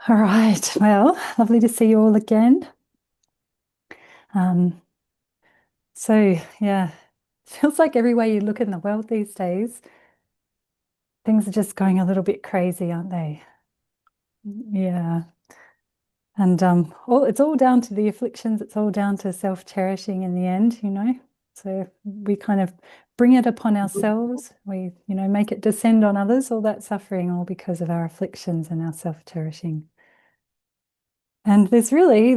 All right. Well, lovely to see you all again. Um, yeah, feels like every way you look in the world these days, things are just going a little bit crazy, aren't they? Yeah. And it's all down to the afflictions. It's all down to self-cherishing in the end. So we kind of bring it upon ourselves. We make it descend on others, all that suffering, all because of our afflictions and our self-cherishing. And there's really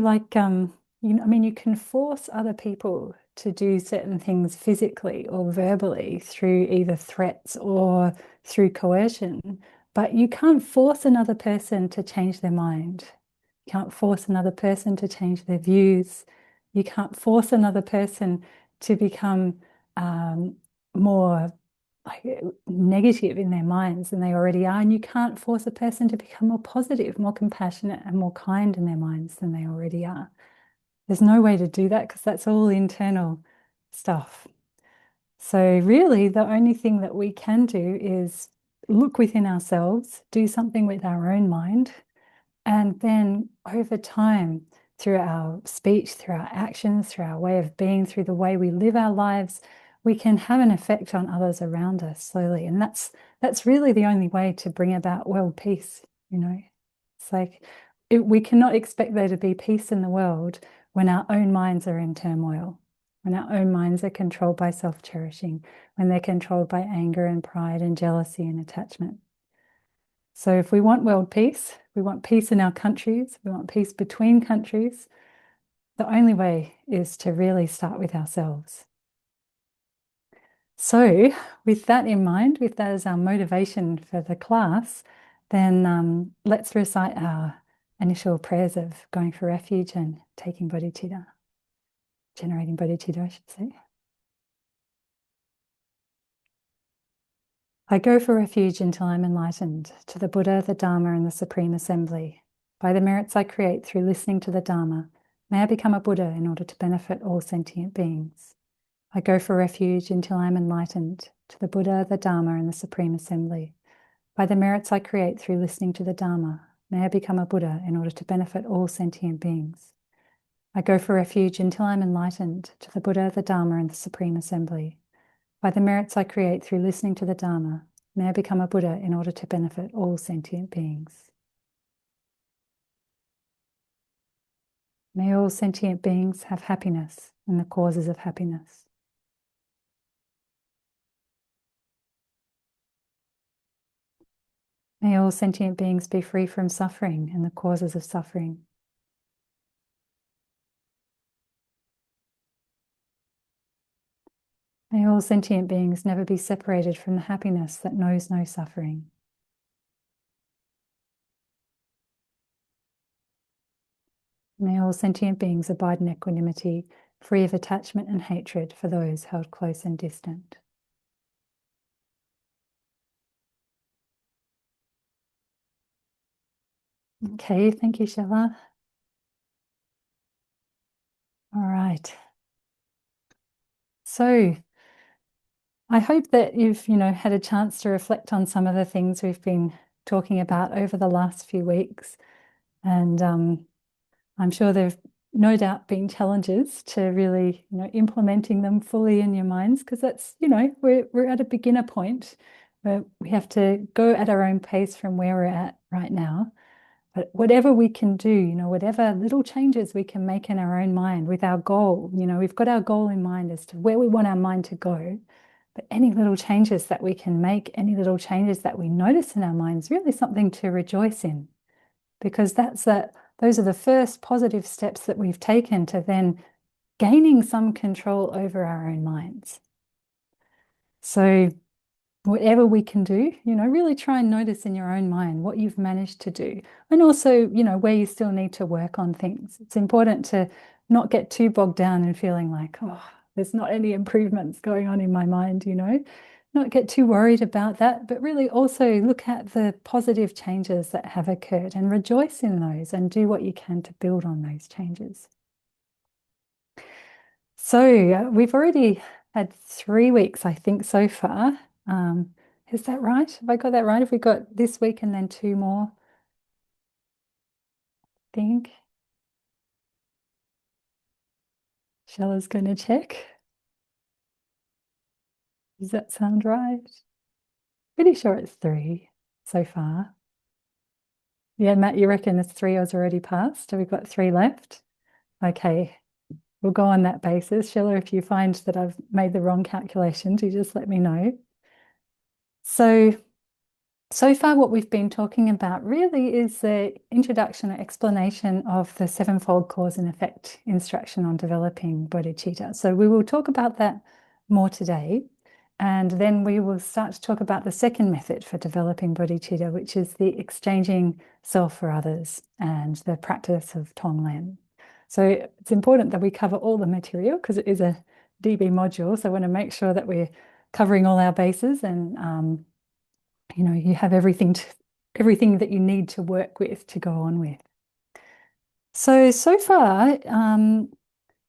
I mean, you can force other people to do certain things physically or verbally through either threats or through coercion, but you can't force another person to change their mind. You can't force another person to change their views. You can't force another person to become more like negative in their minds than they already are. And you can't force a person to become more positive, more compassionate, and more kind in their minds than they already are. There's no way to do that because that's all internal stuff. So, really, the only thing that we can do is look within ourselves, do something with our own mind, and then over time, through our speech, through our actions, through our way of being, through the way we live our lives, we can have an effect on others around us slowly. And that's really the only way to bring about world peace. It's like we cannot expect there to be peace in the world when our own minds are in turmoil, when our own minds are controlled by self-cherishing, when they're controlled by anger and pride and jealousy and attachment. So if we want world peace, we want peace in our countries, we want peace between countries, the only way is to really start with ourselves. So with that in mind, with that as our motivation for the class, then let's recite our initial prayers of going for refuge and taking bodhicitta, generating bodhicitta, I should say. I go for refuge until I'm enlightened, to the Buddha, the Dharma, and the Supreme Assembly. By the merits I create through listening to the Dharma, may I become a Buddha in order to benefit all sentient beings. I go for refuge until I am enlightened, to the Buddha, the Dharma, and the Supreme Assembly. By the merits I create through listening to the Dharma, may I become a Buddha in order to benefit all sentient beings. I go for refuge until I am enlightened, to the Buddha, the Dharma, and the Supreme Assembly. By the merits I create through listening to the Dharma, may I become a Buddha in order to benefit all sentient beings. May all sentient beings have happiness and the causes of happiness. May all sentient beings be free from suffering and the causes of suffering. May all sentient beings never be separated from the happiness that knows no suffering. May all sentient beings abide in equanimity, free of attachment and hatred for those held close and distant. Okay, thank you, Shella. All right. So I hope that you've had a chance to reflect on some of the things we've been talking about over the last few weeks. And I'm sure there've no doubt been challenges to really implementing them fully in your minds, because we're at a beginner point where we have to go at our own pace from where we're at right now. But whatever we can do whatever little changes we can make in our own mind with our goal we've got our goal in mind as to where we want our mind to go. But any little changes that we can make, any little changes that we notice in our minds, really something to rejoice in, because those are the first positive steps that we've taken to then gaining some control over our own minds. So whatever we can do really try and notice in your own mind what you've managed to do. And also where you still need to work on things. It's important to not get too bogged down in feeling like, oh, there's not any improvements going on in my mind. Not get too worried about that, but really also look at the positive changes that have occurred and rejoice in those and do what you can to build on those changes. So we've already had 3 weeks, I think, so far. Is that right? Have I got that right? Have we got this week and then 2 more? think. Shella's going to check. Does that sound right? Pretty sure it's three so far. Yeah, Matt, you reckon it's three has already passed? Have we got three left? Okay, we'll go on that basis. Shella, if you find that I've made the wrong calculations, you just let me know. So far, what we've been talking about really is the introduction or explanation of the sevenfold cause and effect instruction on developing bodhicitta. So we will talk about that more today. And then we will start to talk about the second method for developing bodhicitta, which is the exchanging self for others and the practice of Tonglen. So it's important that we cover all the material because it is a DB module. So I want to make sure that we're covering all our bases and you have everything that you need to work with to go on with. So far,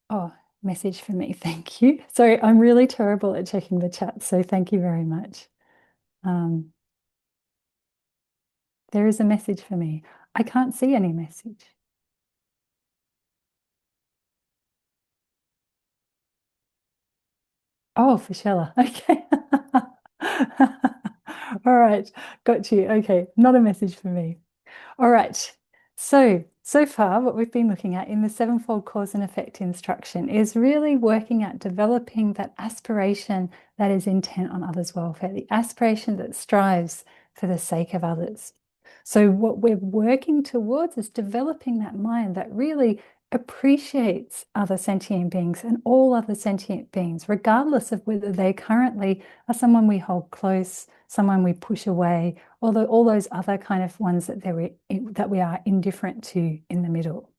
oh, message for me, thank you. Sorry, I'm really terrible at checking the chat, so thank you very much. Um, there is a message for me. I can't see any message. Oh, for Shella. Okay. All right, got you. Okay, not a message for me. All right. So far, what we've been looking at in the sevenfold cause and effect instruction is really working at developing that aspiration that is intent on others' welfare, the aspiration that strives for the sake of others. So what we're working towards is developing that mind that really appreciates other sentient beings and all other sentient beings, regardless of whether they currently are someone we hold close, someone we push away, although all those other kind of ones that we are indifferent to in the middle.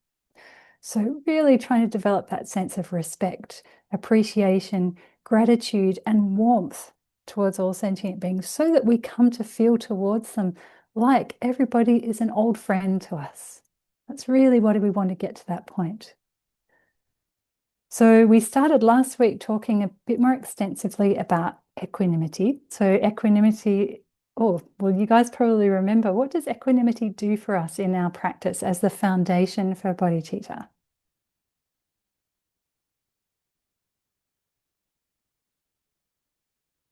So really trying to develop that sense of respect, appreciation, gratitude, and warmth towards all sentient beings so that we come to feel towards them like everybody is an old friend to us. That's really what we want to get to that point. So we started last week talking a bit more extensively about equanimity. So equanimity, oh, well, you guys probably remember, what does equanimity do for us in our practice as the foundation for bodhicitta?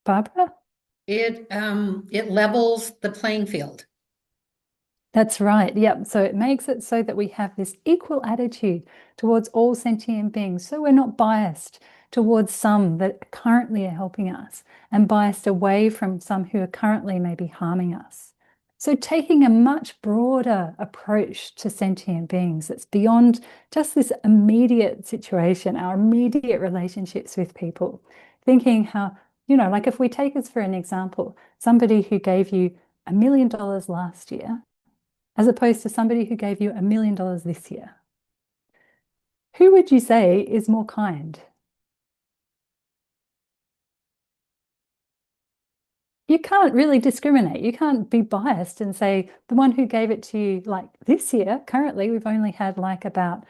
Barbara? It levels the playing field. That's right. Yep. So it makes it so that we have this equal attitude towards all sentient beings. So we're not biased towards some that currently are helping us and biased away from some who are currently maybe harming us. So taking a much broader approach to sentient beings that's beyond just this immediate situation, our immediate relationships with people, thinking how, like if we take us for an example, somebody who gave you $1 million last year as opposed to somebody who gave you $1 million this year. Who would you say is more kind? You can't really discriminate. You can't be biased and say the one who gave it to you like this year, currently we've only had like about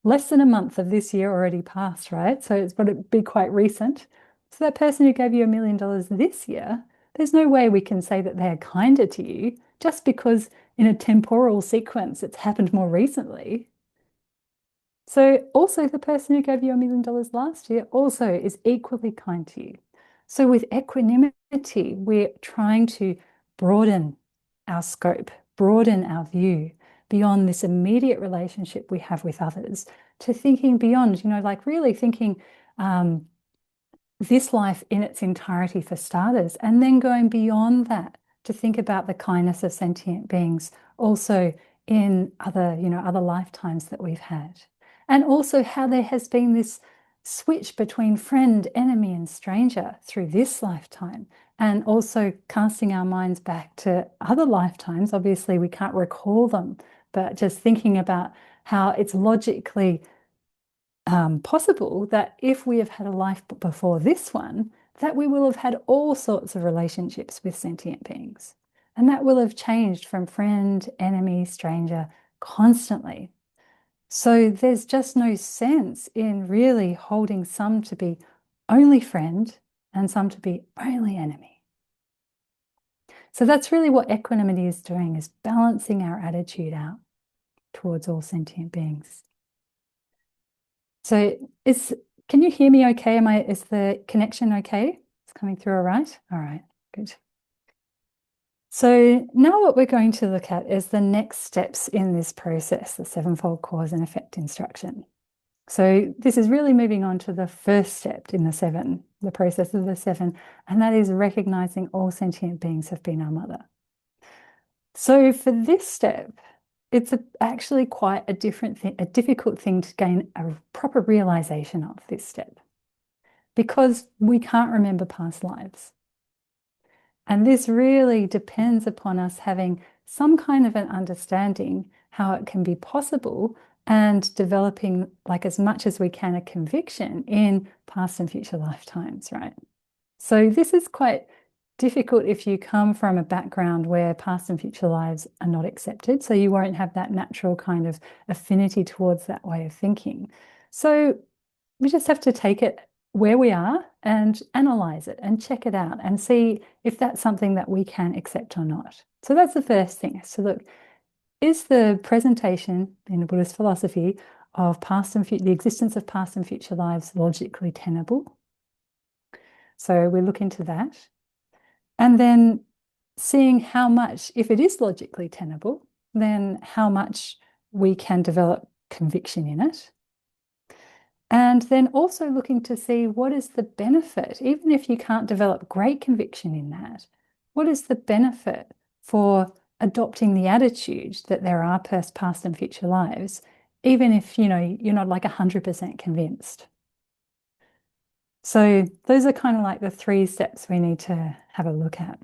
less than a month of this year already passed, right? So it's got to be quite recent. So that person who gave you $1 million this year, there's no way we can say that they're kinder to you just because in a temporal sequence it's happened more recently. So also the person who gave you $1 million last year also is equally kind to you. So with equanimity, we're trying to broaden our scope, broaden our view beyond this immediate relationship we have with others to thinking beyond, like really thinking this life in its entirety for starters, and then going beyond that to think about the kindness of sentient beings also in other lifetimes that we've had. And also how there has been this switch between friend, enemy, and stranger through this lifetime, and also casting our minds back to other lifetimes. Obviously, we can't recall them, but just thinking about how it's logically possible that if we have had a life before this one, that we will have had all sorts of relationships with sentient beings. And that will have changed from friend, enemy, stranger constantly. So there's just no sense in really holding some to be only friend and some to be only enemy. So that's really what equanimity is doing, is balancing our attitude out. towards all sentient beings. So can you hear me okay? Is the connection okay? It's coming through all right? All right, good. So now what we're going to look at is the next steps in this process, the sevenfold cause and effect instruction. So this is really moving on to the first step in the seven, the process of the seven, and that is recognizing all sentient beings have been our mother. So for this step, it's actually quite a difficult thing to gain a proper realization of this step because we can't remember past lives. And this really depends upon us having some kind of an understanding how it can be possible and developing, like as much as we can, a conviction in past and future lifetimes, right? So this is quite difficult if you come from a background where past and future lives are not accepted. So you won't have that natural kind of affinity towards that way of thinking. So we just have to take it where we are and analyze it and check it out and see if that's something that we can accept or not. So that's the first thing. So look, is the presentation in the Buddhist philosophy of the existence of past and future lives logically tenable? So we look into that. And then seeing how much, if it is logically tenable, then how much we can develop conviction in it. And then also looking to see what is the benefit, even if you can't develop great conviction in that, what is the benefit for adopting the attitude that there are past and future lives, even if, you're not like 100% convinced. So those are kind of like the three steps we need to have a look at.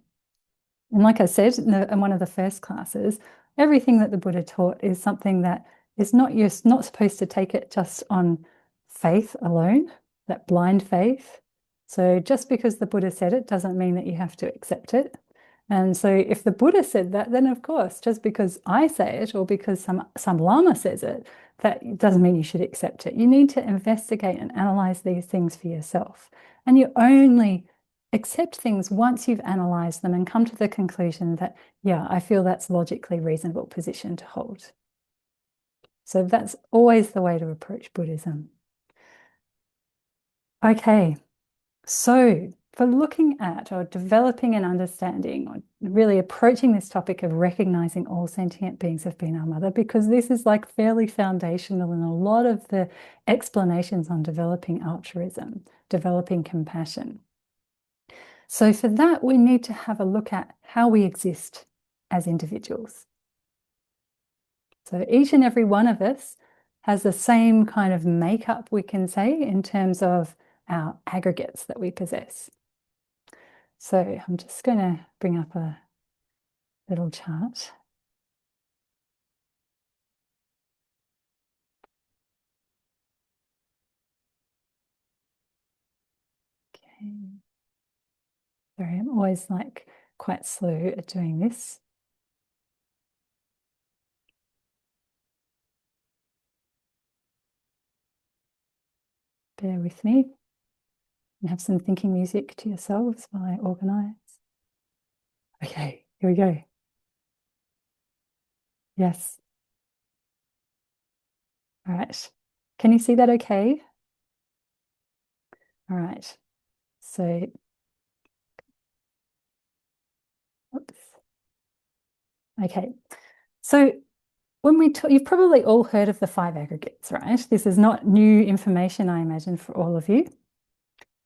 And like I said in one of the first classes, everything that the Buddha taught is something that is you're not supposed to take it just on faith alone, that blind faith. So just because the Buddha said it doesn't mean that you have to accept it. And so if the Buddha said that, then of course, just because I say it or because some Lama says it, that doesn't mean you should accept it. You need to investigate and analyze these things for yourself. And you only accept things once you've analyzed them and come to the conclusion that, yeah, I feel that's a logically reasonable position to hold. So that's always the way to approach Buddhism. Okay, so for looking at or developing an understanding or really approaching this topic of recognizing all sentient beings have been our mother, because this is like fairly foundational in a lot of the explanations on developing altruism, developing compassion. So for that, we need to have a look at how we exist as individuals. So each and every one of us has the same kind of makeup, we can say, in terms of our aggregates that we possess. So I'm just going to bring up a little chart. Okay. Sorry, I'm always like quite slow at doing this. Bear with me and have some thinking music to yourselves while I organize. Okay, here we go. Yes. All right. Can you see that okay? All right. So, oops. Okay. So when you've probably all heard of the five aggregates, right? This is not new information, I imagine, for all of you.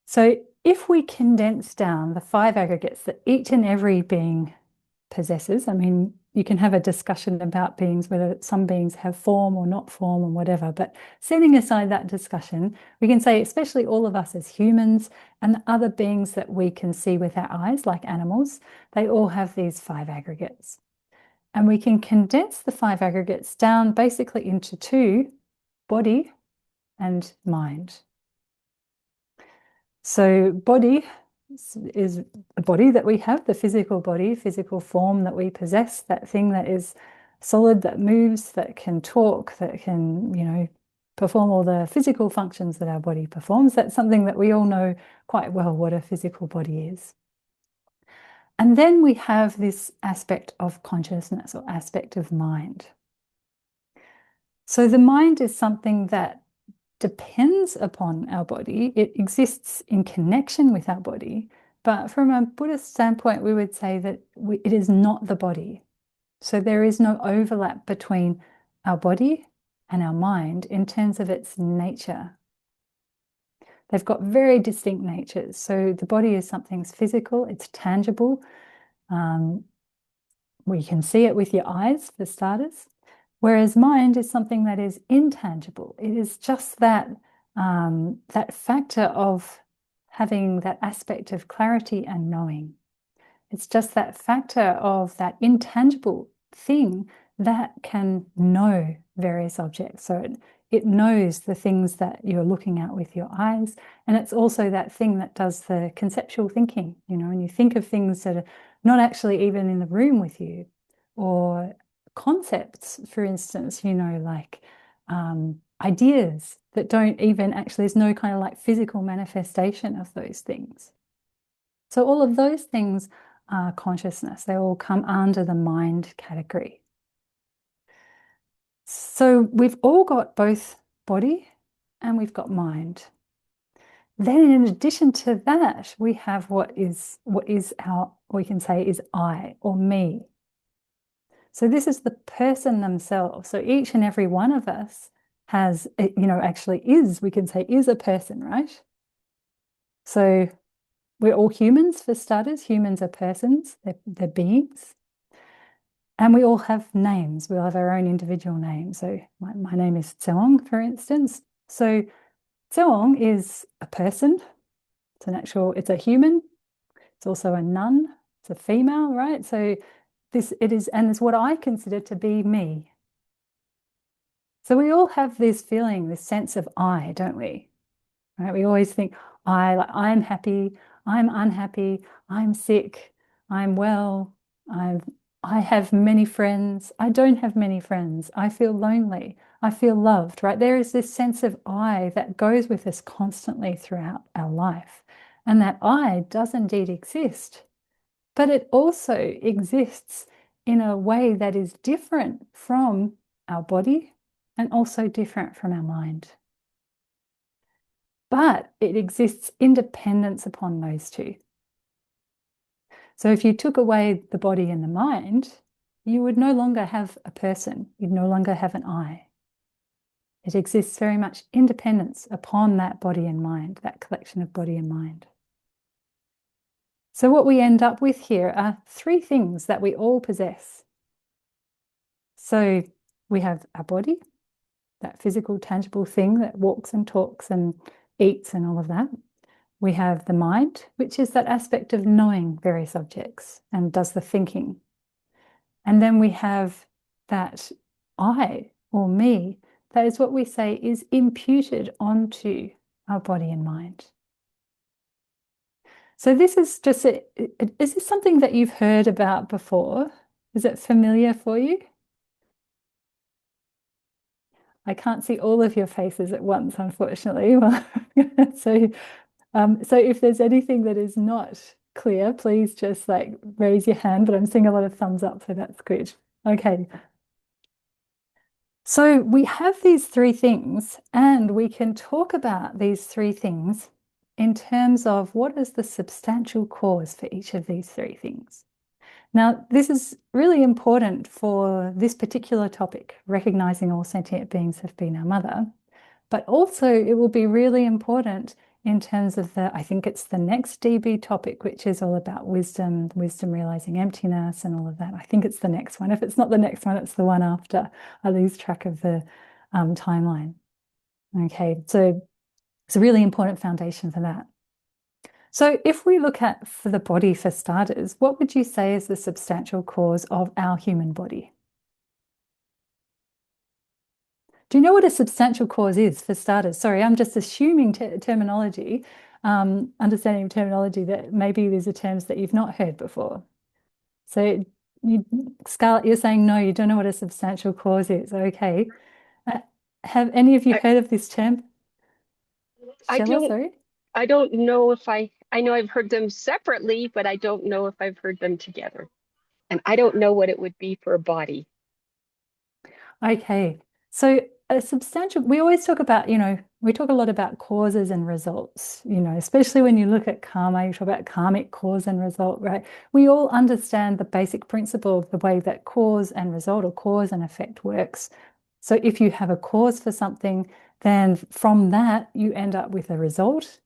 So if we condense down the five aggregates that each and every being possesses, I mean, you can have a discussion about beings, whether some beings have form or not form and whatever, but setting aside that discussion, we can say, especially all of us as humans and the other beings that we can see with our eyes, like animals, they all have these five aggregates. And we can condense the five aggregates down basically into two, body and mind. So body is the body that we have, the physical body, physical form that we possess, that thing that is solid, that moves, that can talk, that can, perform all the physical functions that our body performs. That's something that we all know quite well what a physical body is. And then we have this aspect of consciousness or aspect of mind. So the mind is something that depends upon our body. It exists in connection with our body. But from a Buddhist standpoint, we would say that it is not the body. So there is no overlap between our body and our mind in terms of its nature. They've got very distinct natures. So the body is something physical, it's tangible. Um, we can see it with your eyes, for starters. Whereas mind is something that is intangible. It is just that factor of having that aspect of clarity and knowing. It's just that factor of that intangible thing that can know various objects. So it knows the things that you're looking at with your eyes. And it's also that thing that does the conceptual thinking, and you think of things that are not actually even in the room with you, or concepts, for instance, like ideas that don't even actually, there's no kind of like physical manifestation of those things. So all of those things are consciousness. They all come under the mind category. So we've all got both body and we've got mind. Then in addition to that, we have what is our, we can say is I or me. So this is the person themselves. So each and every one of us has, actually is, we can say is a person, right? So we're all humans, for starters. Humans are persons, they're beings. And we all have names. We all have our own individual names. So my name is Tsewang, for instance. So Tsewang is a person. It's a human. It's also a nun. It's a female, right? So it is, and it's what I consider to be me. So we all have this feeling, this sense of I, don't we? Right? We always think I'm happy, I'm unhappy, I'm sick, I'm well, I have many friends, I don't have many friends, I feel lonely, I feel loved, right? There is this sense of I that goes with us constantly throughout our life. And that I does indeed exist, but it also exists in a way that is different from our body and also different from our mind. But it exists independence upon those two. So if you took away the body and the mind, you would no longer have a person. You'd no longer have an I. It exists very much independence upon that body and mind, that collection of body and mind. So what we end up with here are three things that we all possess. So we have our body, that physical, tangible thing that walks and talks and eats and all of that. We have the mind, which is that aspect of knowing various objects and does the thinking. And then we have that I or me, that is what we say is imputed onto our body and mind. So this is just, is this something that you've heard about before? Is it familiar for you? I can't see all of your faces at once, unfortunately. Well, so if there's anything that is not clear, please just like raise your hand, but I'm seeing a lot of thumbs up, so that's good. Okay. So we have these three things, and we can talk about these three things in terms of what is the substantial cause for each of these three things. Now, this is really important for this particular topic, recognizing all sentient beings have been our mother, but also it will be really important in terms of I think it's the next DB topic, which is all about wisdom realizing emptiness and all of that. I think it's the next one. If it's not the next one, it's the one after. I lose track of the timeline. Okay, so it's a really important foundation for that. So if we look at for the body for starters, what would you say is the substantial cause of our human body? Do you know what a substantial cause is for starters? Sorry, I'm just assuming terminology, understanding terminology that maybe these are terms that you've not heard before. So Scarlett, you're saying no, you don't know what a substantial cause is. Okay. Have any of you I, heard of this term? I Shella, don't sorry? I don't know if I know I've heard them separately, but I don't know if I've heard them together. And I don't know what it would be for a body. Okay. So a substantial, we always talk about, we talk a lot about causes and results, especially when you look at karma, you talk about karmic cause and result, right? We all understand the basic principle of the way that cause and result or cause and effect works. So if you have a cause for something, then from that, you end up with a result.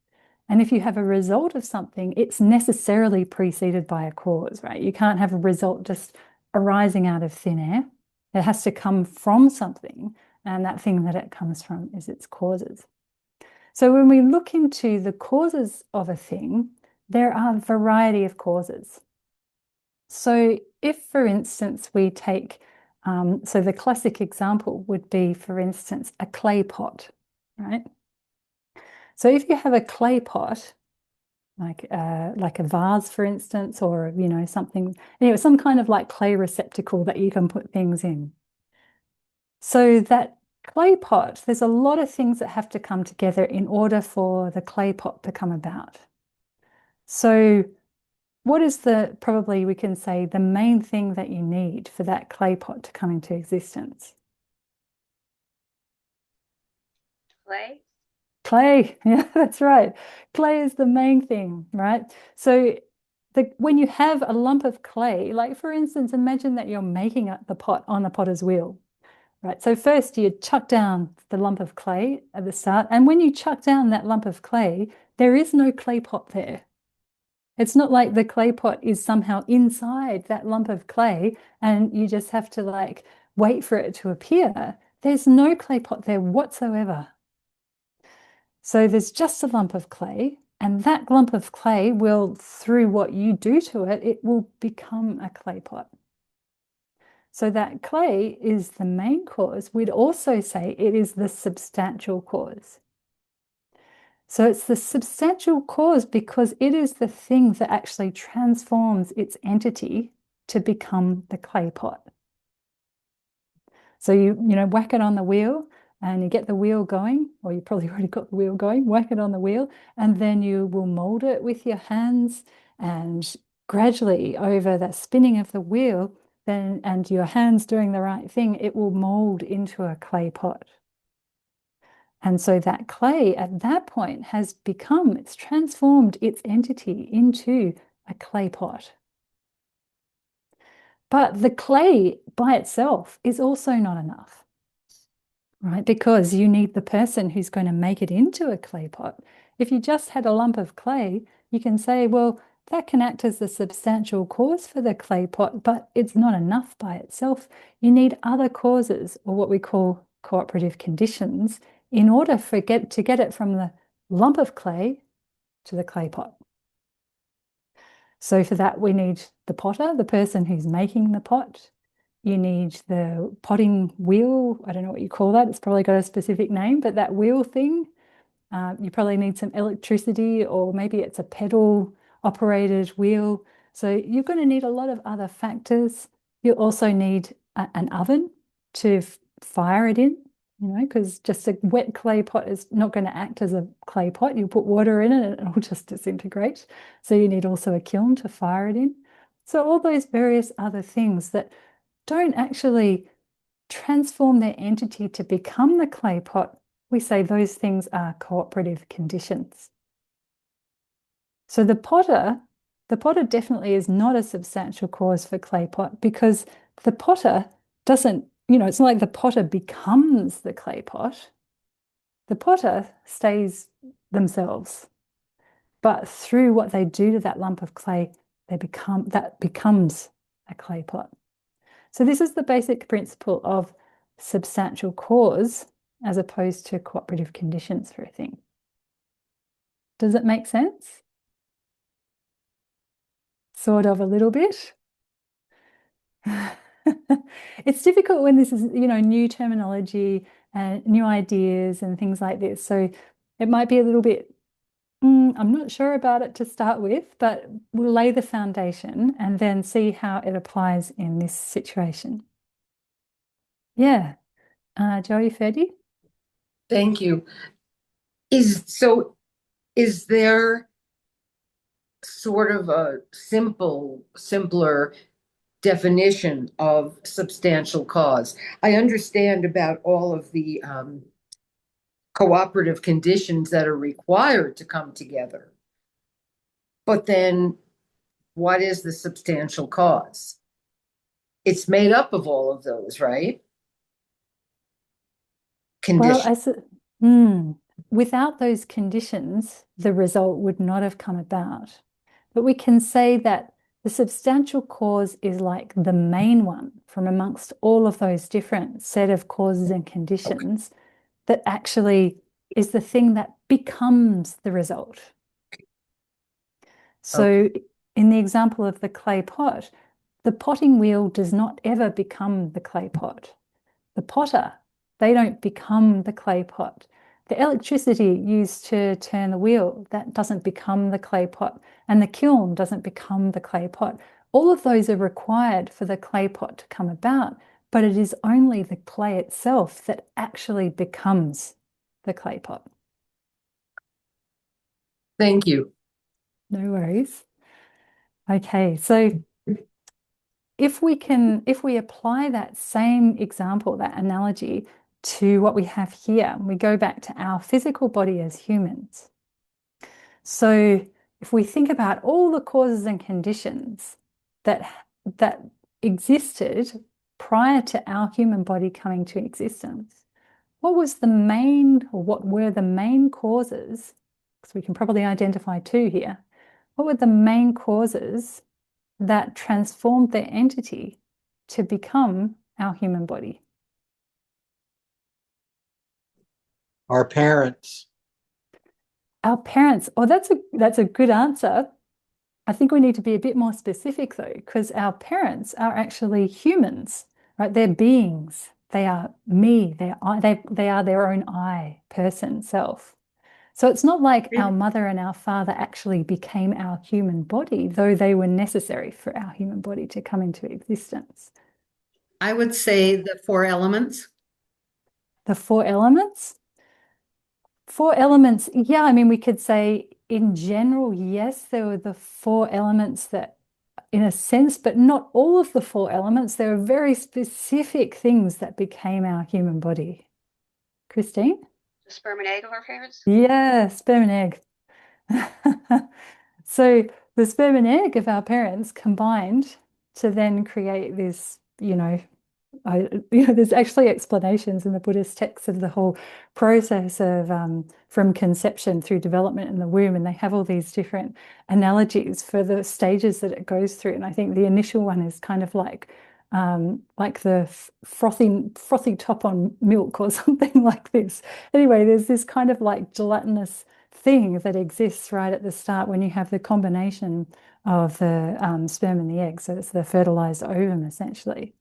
And if you have a result of something, it's necessarily preceded by a cause, right? You can't have a result just arising out of thin air. It has to come from something, and that thing that it comes from is its causes. So when we look into the causes of a thing, there are a variety of causes. So if, for instance, we take, so the classic example would be, for instance, a clay pot, right? So if you have a clay pot, like a vase, for instance, or something, some kind of like clay receptacle that you can put things in. So that clay pot, there's a lot of things that have to come together in order for the clay pot to come about. So what is probably we can say the main thing that you need for that clay pot to come into existence? Clay. Clay, yeah, that's right. Clay is the main thing, right? So when you have a lump of clay, like for instance, imagine that you're making the pot on a potter's wheel, right? So first you chuck down the lump of clay at the start, and when you chuck down that lump of clay, there is no clay pot there. It's not like the clay pot is somehow inside that lump of clay and you just have to like wait for it to appear. There's no clay pot there whatsoever. So there's just a lump of clay, and that lump of clay will, through what you do to it, it will become a clay pot. So that clay is the main cause. We'd also say it is the substantial cause. So it's the substantial cause because it is the thing that actually transforms its entity to become the clay pot. So you whack it on the wheel and you get the wheel going, or you probably already got the wheel going, whack it on the wheel, and then you will mold it with your hands, and gradually over that spinning of the wheel, and your hands doing the right thing, it will mold into a clay pot. And so that clay at that point it's transformed its entity into a clay pot. But the clay by itself is also not enough, right? Because you need the person who's going to make it into a clay pot. If you just had a lump of clay, you can say, well, that can act as the substantial cause for the clay pot, but it's not enough by itself. You need other causes, or what we call cooperative conditions, in order to get it from the lump of clay to the clay pot. So for that, we need the potter, the person who's making the pot. You need the potting wheel. I don't know what you call that. It's probably got a specific name, but that wheel thing. You probably need some electricity, or maybe it's a pedal operated wheel. So you're going to need a lot of other factors. You also need an oven to fire it in, because just a wet clay pot is not going to act as a clay pot. You put water in it and it'll just disintegrate. So you need also a kiln to fire it in. So all those various other things that don't actually transform their entity to become the clay pot, we say those things are cooperative conditions. So the potter definitely is not a substantial cause for clay pot, because the potter doesn't, it's not like the potter becomes the clay pot. The potter stays themselves. But through what they do to that lump of clay, that becomes a clay pot. So this is the basic principle of substantial cause as opposed to cooperative conditions for a thing. Does it make sense? Sort of, a little bit. It's difficult when this is, new terminology and new ideas and things like this. So it might be a little bit, I'm not sure about it to start with, but we'll lay the foundation and then see how it applies in this situation. Yeah. Joey, Ferdy? Thank you. Is there sort of a simpler definition of substantial cause. I understand about all of the cooperative conditions that are required to come together. But then what is the substantial cause? It's made up of all of those, right? Well, Conditions. without those conditions, the result would not have come about. But we can say that the substantial cause is like the main one from amongst all of those different set of causes and conditions that actually is the thing that becomes the result. So in the example of the clay pot, the potting wheel does not ever become the clay pot. The potter, they don't become the clay pot. The electricity used to turn the wheel, that doesn't become the clay pot. And the kiln doesn't become the clay pot. All of those are required for the clay pot to come about, but it is only the clay itself that actually becomes the clay pot. Thank you. No worries. Okay, so if we apply that same example, that analogy to what we have here, we go back to our physical body as humans. So if we think about all the causes and conditions that existed prior to our human body coming to existence, what were the main causes? Because we can probably identify two here. What were the main causes that transformed their entity to become our human body? Our parents. Our parents. Oh, that's a good answer. I think we need to be a bit more specific though, because our parents are actually humans, right? They're beings. They are me. They are their own I, person, self. So it's not like our mother and our father actually became our human body, though they were necessary for our human body to come into existence. I would say the four elements. The four elements? Four elements, yeah, I mean, we could say in general, yes, there were the four elements that, in a sense, but not all of the four elements. There are very specific things that became our human body. Christine? The sperm and egg of our parents? Yeah, sperm and egg. So the sperm and egg of our parents combined to then create this, there's actually explanations in the Buddhist texts of the whole process of from conception through development in the womb, and they have all these different analogies for the stages that it goes through. And I think the initial one is kind of like the frothy top on milk or something like this. Anyway, there's this kind of like gelatinous thing that exists right at the start when you have the combination of the sperm and the egg. So it's the fertilized ovum essentially.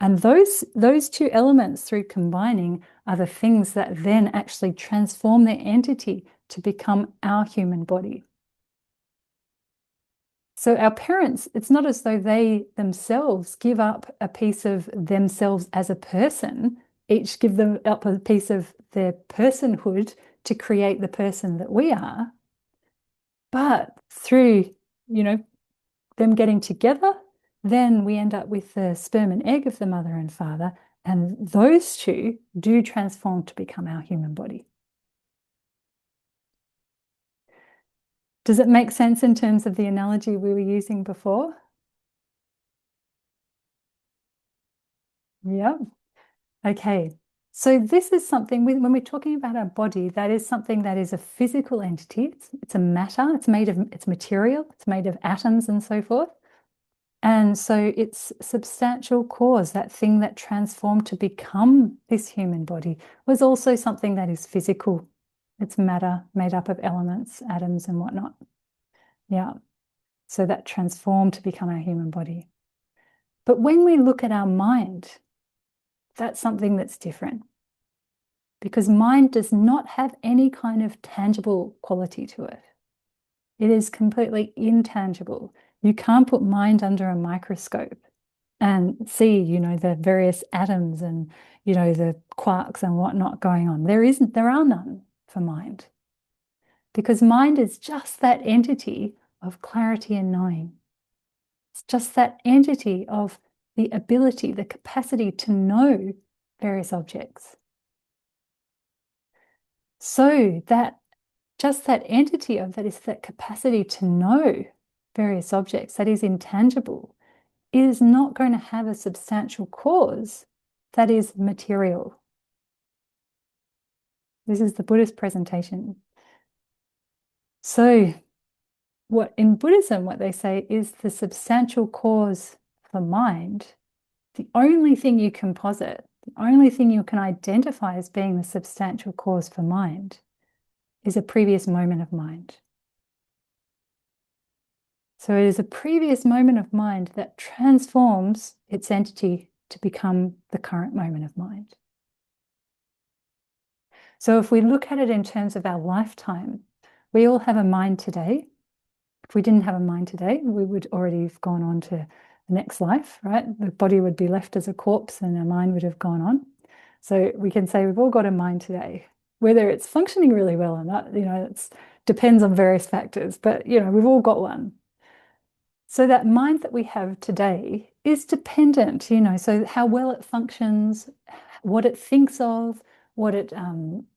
And those two elements through combining are the things that then actually transform their entity to become our human body. So our parents, it's not as though they themselves give up a piece of themselves as a person, each give them up a piece of their personhood to create the person that we are. But through, them getting together, then we end up with the sperm and egg of the mother and father, and those two do transform to become our human body. Does it make sense in terms of the analogy we were using before? Yeah. Okay. So this is something, when we're talking about our body, that is something that is a physical entity. It's a matter. It's material. It's made of atoms and so forth. And so its substantial cause, that thing that transformed to become this human body, was also something that is physical. It's matter made up of elements, atoms, and whatnot. Yeah. So that transformed to become our human body. But when we look at our mind, that's something that's different. Because mind does not have any kind of tangible quality to it. It is completely intangible. You can't put mind under a microscope and see, the various atoms and, the quarks and whatnot going on. There are none for mind. Because mind is just that entity of clarity and knowing. It's just that entity of the ability, the capacity to know various objects. So that just that entity of that is that capacity to know various objects that is intangible is not going to have a substantial cause that is material. This is the Buddhist presentation. So what in Buddhism, what they say is the substantial cause for mind, the only thing you can posit, the only thing you can identify as being the substantial cause for mind is a previous moment of mind. So it is a previous moment of mind that transforms its entity to become the current moment of mind. So if we look at it in terms of our lifetime, we all have a mind today. If we didn't have a mind today, we would already have gone on to the next life, right? The body would be left as a corpse and our mind would have gone on. So we can say we've all got a mind today. Whether it's functioning really well or not, it depends on various factors, but we've all got one. So that mind that we have today is dependent, so how well it functions, what it thinks of, what it,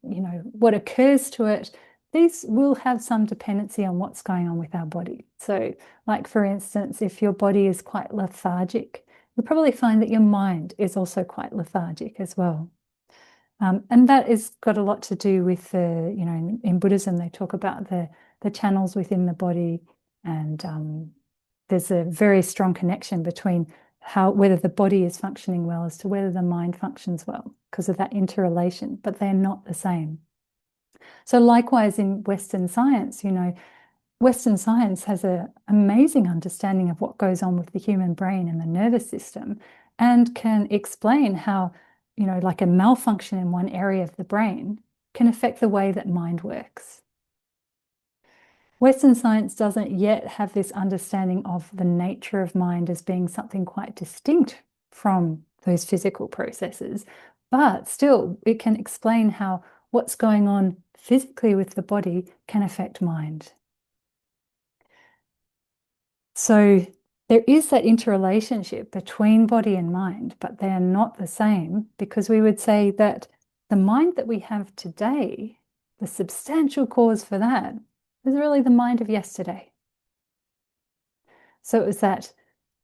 what occurs to it, these will have some dependency on what's going on with our body. So like, for instance, if your body is quite lethargic, you'll probably find that your mind is also quite lethargic as well. And that has got a lot to do with in Buddhism, they talk about the channels within the body, and there's a very strong connection between whether the body is functioning well as to whether the mind functions well because of that interrelation, but they're not the same. So likewise in Western science, Western science has an amazing understanding of what goes on with the human brain and the nervous system, and can explain how, like a malfunction in one area of the brain can affect the way that mind works. Western science doesn't yet have this understanding of the nature of mind as being something quite distinct from those physical processes, but still it can explain how what's going on physically with the body can affect mind. So there is that interrelationship between body and mind, but they are not the same, because we would say that the mind that we have today, the substantial cause for that is really the mind of yesterday. So it was that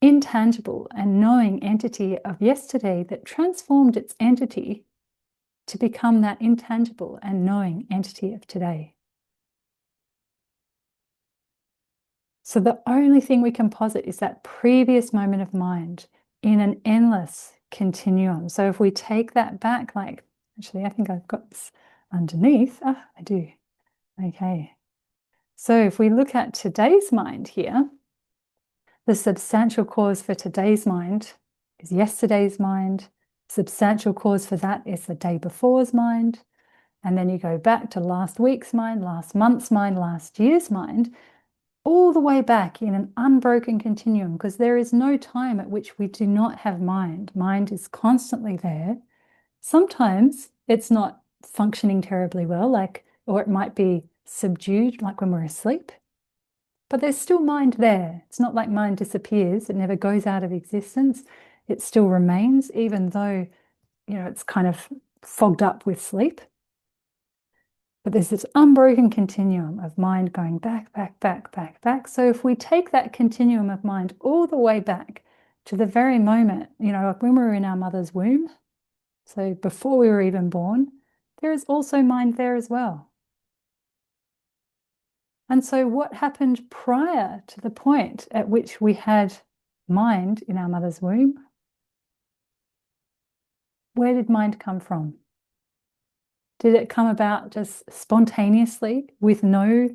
intangible and knowing entity of yesterday that transformed its entity to become that intangible and knowing entity of today. So the only thing we can posit is that previous moment of mind in an endless continuum. So if we take that back, actually, I think I've got this underneath. I do. Okay. So if we look at today's mind here, the substantial cause for today's mind is yesterday's mind. Substantial cause for that is the day before's mind. And then you go back to last week's mind, last month's mind, last year's mind, all the way back in an unbroken continuum, because there is no time at which we do not have mind. Mind is constantly there. Sometimes it's not functioning terribly well, or it might be subdued, like when we're asleep. But there's still mind there. It's not like mind disappears. It never goes out of existence. It still remains, even though, it's kind of fogged up with sleep. But there's this unbroken continuum of mind going back, back, back, back, back. So if we take that continuum of mind all the way back to the very moment, like when we were in our mother's womb, so before we were even born, there is also mind there as well. And so what happened prior to the point at which we had mind in our mother's womb? Where did mind come from? Did it come about just spontaneously with no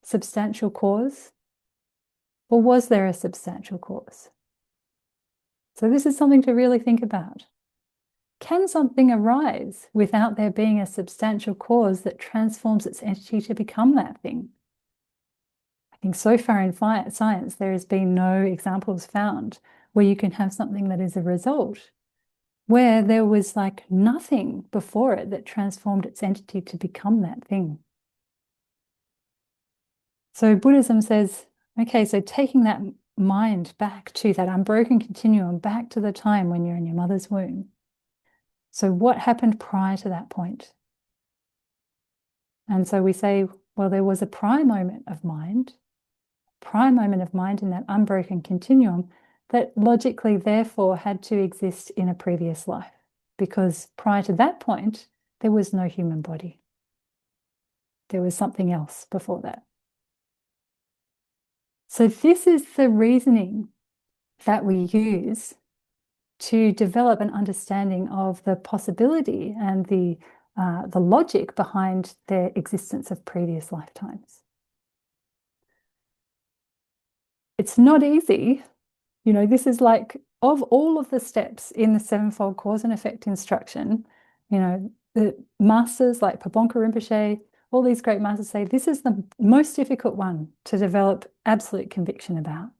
substantial cause? Or was there a substantial cause? So this is something to really think about. Can something arise without there being a substantial cause that transforms its entity to become that thing? I think so far in science, there has been no examples found where you can have something that is a result where there was nothing before it that transformed its entity to become that thing. So Buddhism says, okay, so taking that mind back to that unbroken continuum, back to the time when you're in your mother's womb. So what happened prior to that point? And so we say, well, there was a prior moment of mind in that unbroken continuum that logically, therefore, had to exist in a previous life, because prior to that point, there was no human body. There was something else before that. So this is the reasoning that we use to develop an understanding of the possibility and the logic behind the existence of previous lifetimes. It's not easy. You know, this is like, of all of the steps in the sevenfold cause and effect instruction, you know, the masters like Pabonka Rinpoche, all these great masters say this is the most difficult one to develop absolute conviction about,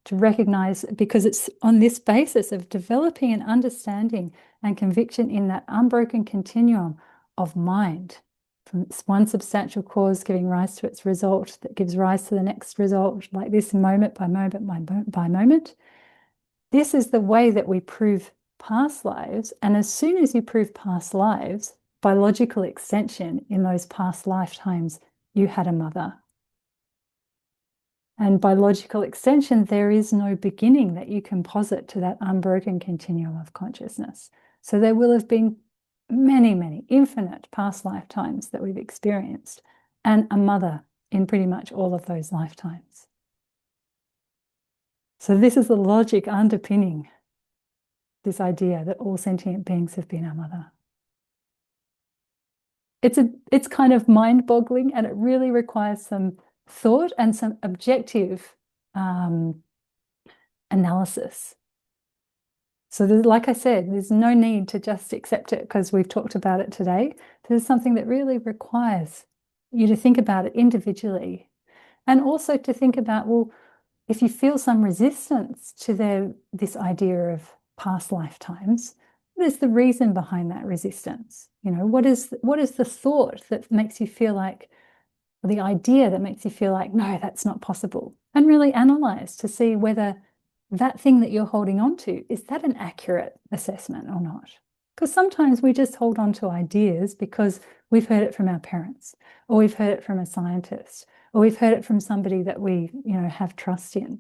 to recognize, because it's on this basis of developing an understanding and conviction in that unbroken continuum of mind, from its one substantial cause giving rise to its result that gives rise to the next result, like this, moment by moment by moment. This is the way that we prove past lives. And as soon as you prove past lives, by logical extension, in those past lifetimes, you had a mother. And by logical extension, there is no beginning that you can posit to that unbroken continuum of consciousness. So there will have been many, many infinite past lifetimes that we've experienced, and a mother in pretty much all of those lifetimes. So this is the logic underpinning this idea that all sentient beings have been our mother. It's kind of mind-boggling, and it really requires some thought and some objective analysis. So like I said, there's no need to just accept it because we've talked about it today. There's something that really requires you to think about it individually, and also to think about, well, if you feel some resistance to this idea of past lifetimes, what is the reason behind that resistance? You know, what is the thought that makes you feel like, or the idea that makes you feel like, no, that's not possible? And really analyze to see whether that thing that you're holding on to, is that an accurate assessment or not? Because sometimes we just hold on to ideas because we've heard it from our parents, or we've heard it from a scientist, or we've heard it from somebody that we, you know, have trust in.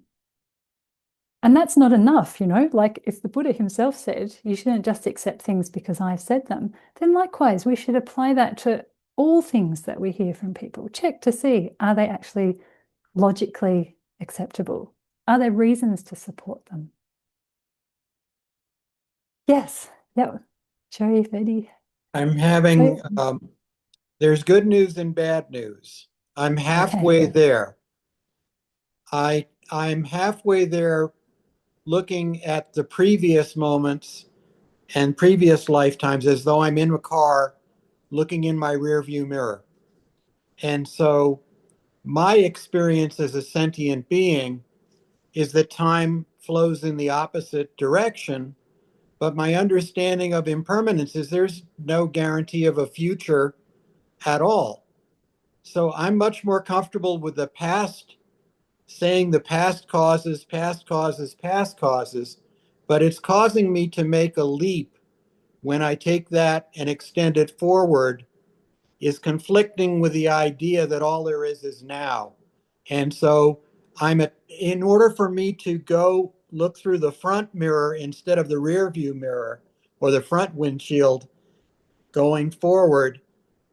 And that's not enough, you know, like if the Buddha himself said, you shouldn't just accept things because I've said them, then likewise, we should apply that to all things that we hear from people. Check to see, are they actually logically acceptable? Are there reasons to support them? Yes, yeah. Joey, Eddie. I'm having, there's good news and bad news. I'm halfway there. I'm halfway there looking at the previous moments and previous lifetimes as though I'm in a car looking in my rearview mirror. And so my experience as a sentient being is that time flows in the opposite direction, but my understanding of impermanence is there's no guarantee of a future at all. So I'm much more comfortable with the past, saying the past causes, past causes, past causes, but it's causing me to make a leap when I take that and extend it forward, is conflicting with the idea that all there is now. And so in order for me to go look through the front mirror instead of the rear view mirror or the front windshield going forward,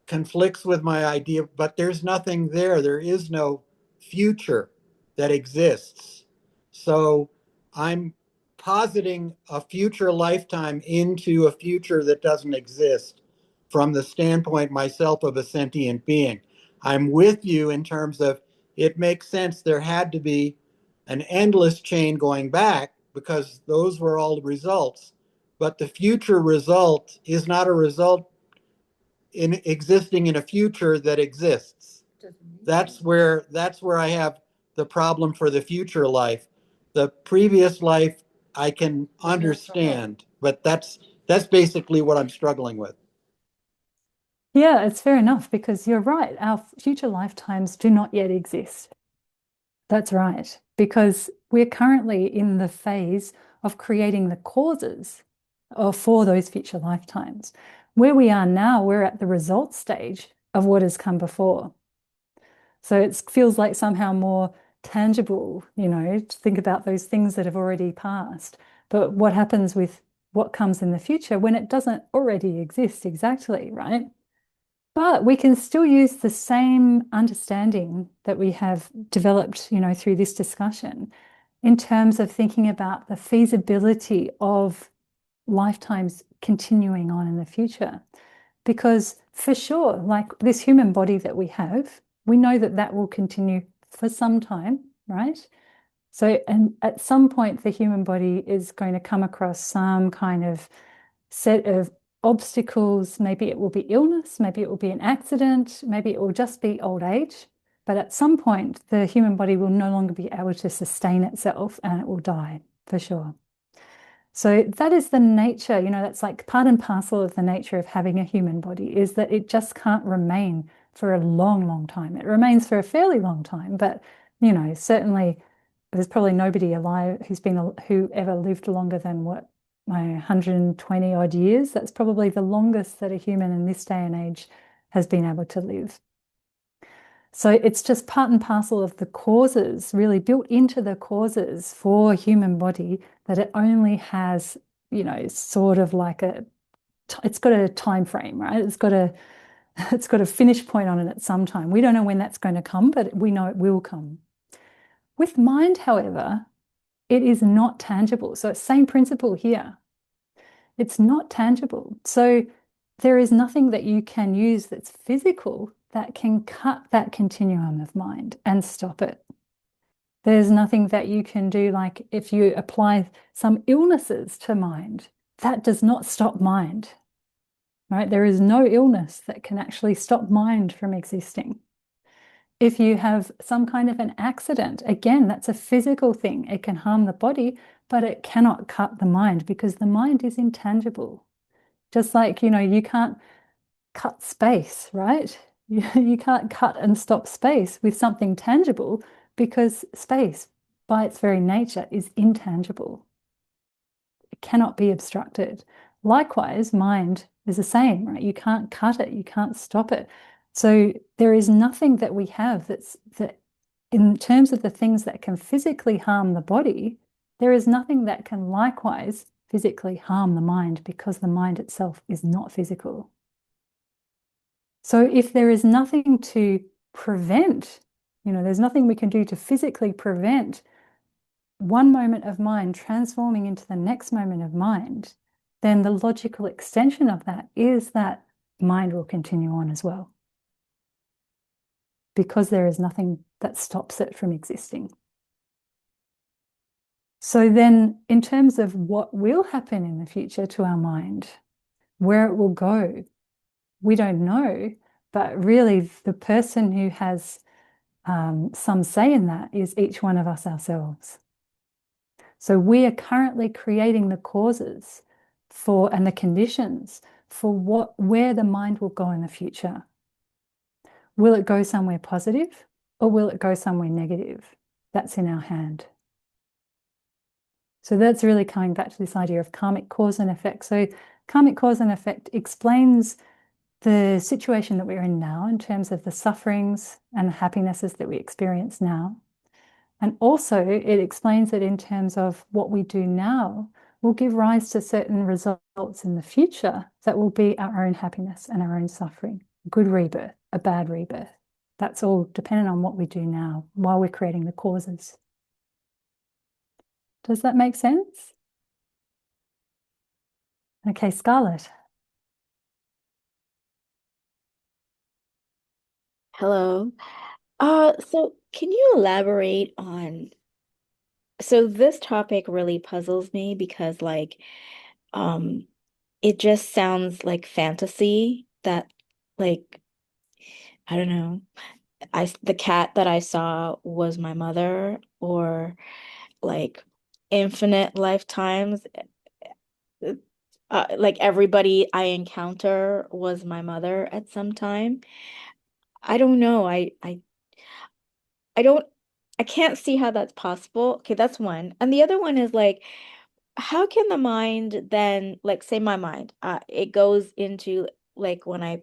conflicts with my idea, but there's nothing there. There is no future that exists. So I'm positing a future lifetime into a future that doesn't exist from the standpoint myself of a sentient being. I'm with you in terms of it makes sense. There had to be an endless chain going back because those were all the results. But the future result is not a result in existing in a future that exists. That's where I have the problem for the future life. The previous life I can understand, but that's basically what I'm struggling with. Yeah, it's fair enough, because you're right. Our future lifetimes do not yet exist. That's right, because we're currently in the phase of creating the causes for those future lifetimes. Where we are now, we're at the result stage of what has come before. So it feels like somehow more tangible, to think about those things that have already passed. But what happens with what comes in the future when it doesn't already exist exactly, right? But we can still use the same understanding that we have developed, through this discussion in terms of thinking about the feasibility of lifetimes continuing on in the future. Because for sure, like this human body that we have, we know that that will continue for some time, right? So, and at some point, the human body is going to come across some kind of set of obstacles. Maybe it will be illness, maybe it will be an accident, maybe it will just be old age. But at some point, the human body will no longer be able to sustain itself and it will die for sure. So that is the nature, that's like part and parcel of the nature of having a human body, is that it just can't remain for a long, long time. It remains for a fairly long time, but certainly there's probably nobody alive who ever lived longer than what, my 120 odd years. That's probably the longest that a human in this day and age has been able to live. So it's just part and parcel of the causes, really built into the causes for human body, that it only has, sort of like it's got a time frame, right? It's got a finish point on it at some time. We don't know when that's going to come, but we know it will come. With mind, however, it is not tangible. So it's same principle here. It's not tangible. So there is nothing that you can use that's physical that can cut that continuum of mind and stop it. There's nothing that you can do, like if you apply some illnesses to mind, that does not stop mind, right? There is no illness that can actually stop mind from existing. If you have some kind of an accident, again, that's a physical thing. It can harm the body, but it cannot cut the mind because the mind is intangible. Just like, you can't cut space, right? You can't cut and stop space with something tangible because space, by its very nature, is intangible. It cannot be obstructed. Likewise, mind is the same, right? You can't cut it, you can't stop it. So there is nothing that we have that in terms of the things that can physically harm the body, there is nothing that can likewise physically harm the mind because the mind itself is not physical. So if there is nothing to prevent, there's nothing we can do to physically prevent one moment of mind transforming into the next moment of mind, then the logical extension of that is that mind will continue on as well, because there is nothing that stops it from existing. So then, in terms of what will happen in the future to our mind, where it will go, we don't know. But really, the person who has some say in that is each one of us ourselves. So we are currently creating the causes and the conditions for where the mind will go in the future. Will it go somewhere positive or will it go somewhere negative? That's in our hand. So that's really coming back to this idea of karmic cause and effect. So karmic cause and effect explains the situation that we're in now in terms of the sufferings and the happinesses that we experience now. And also it explains it in terms of what we do now will give rise to certain results in the future that will be our own happiness and our own suffering. Good rebirth, a bad rebirth. That's all dependent on what we do now while we're creating the causes. Does that make sense? Okay, Scarlett. Hello. So can you elaborate on, so this topic really puzzles me because um it just sounds like fantasy that like I don't know. The cat that I saw was my mother, or like infinite lifetimes. Like everybody I encounter was my mother at some time. I don't know. I don't I can't see how that's possible. Okay, that's one. And the other one is like, how can the mind then, like, say my mind, it goes into like when I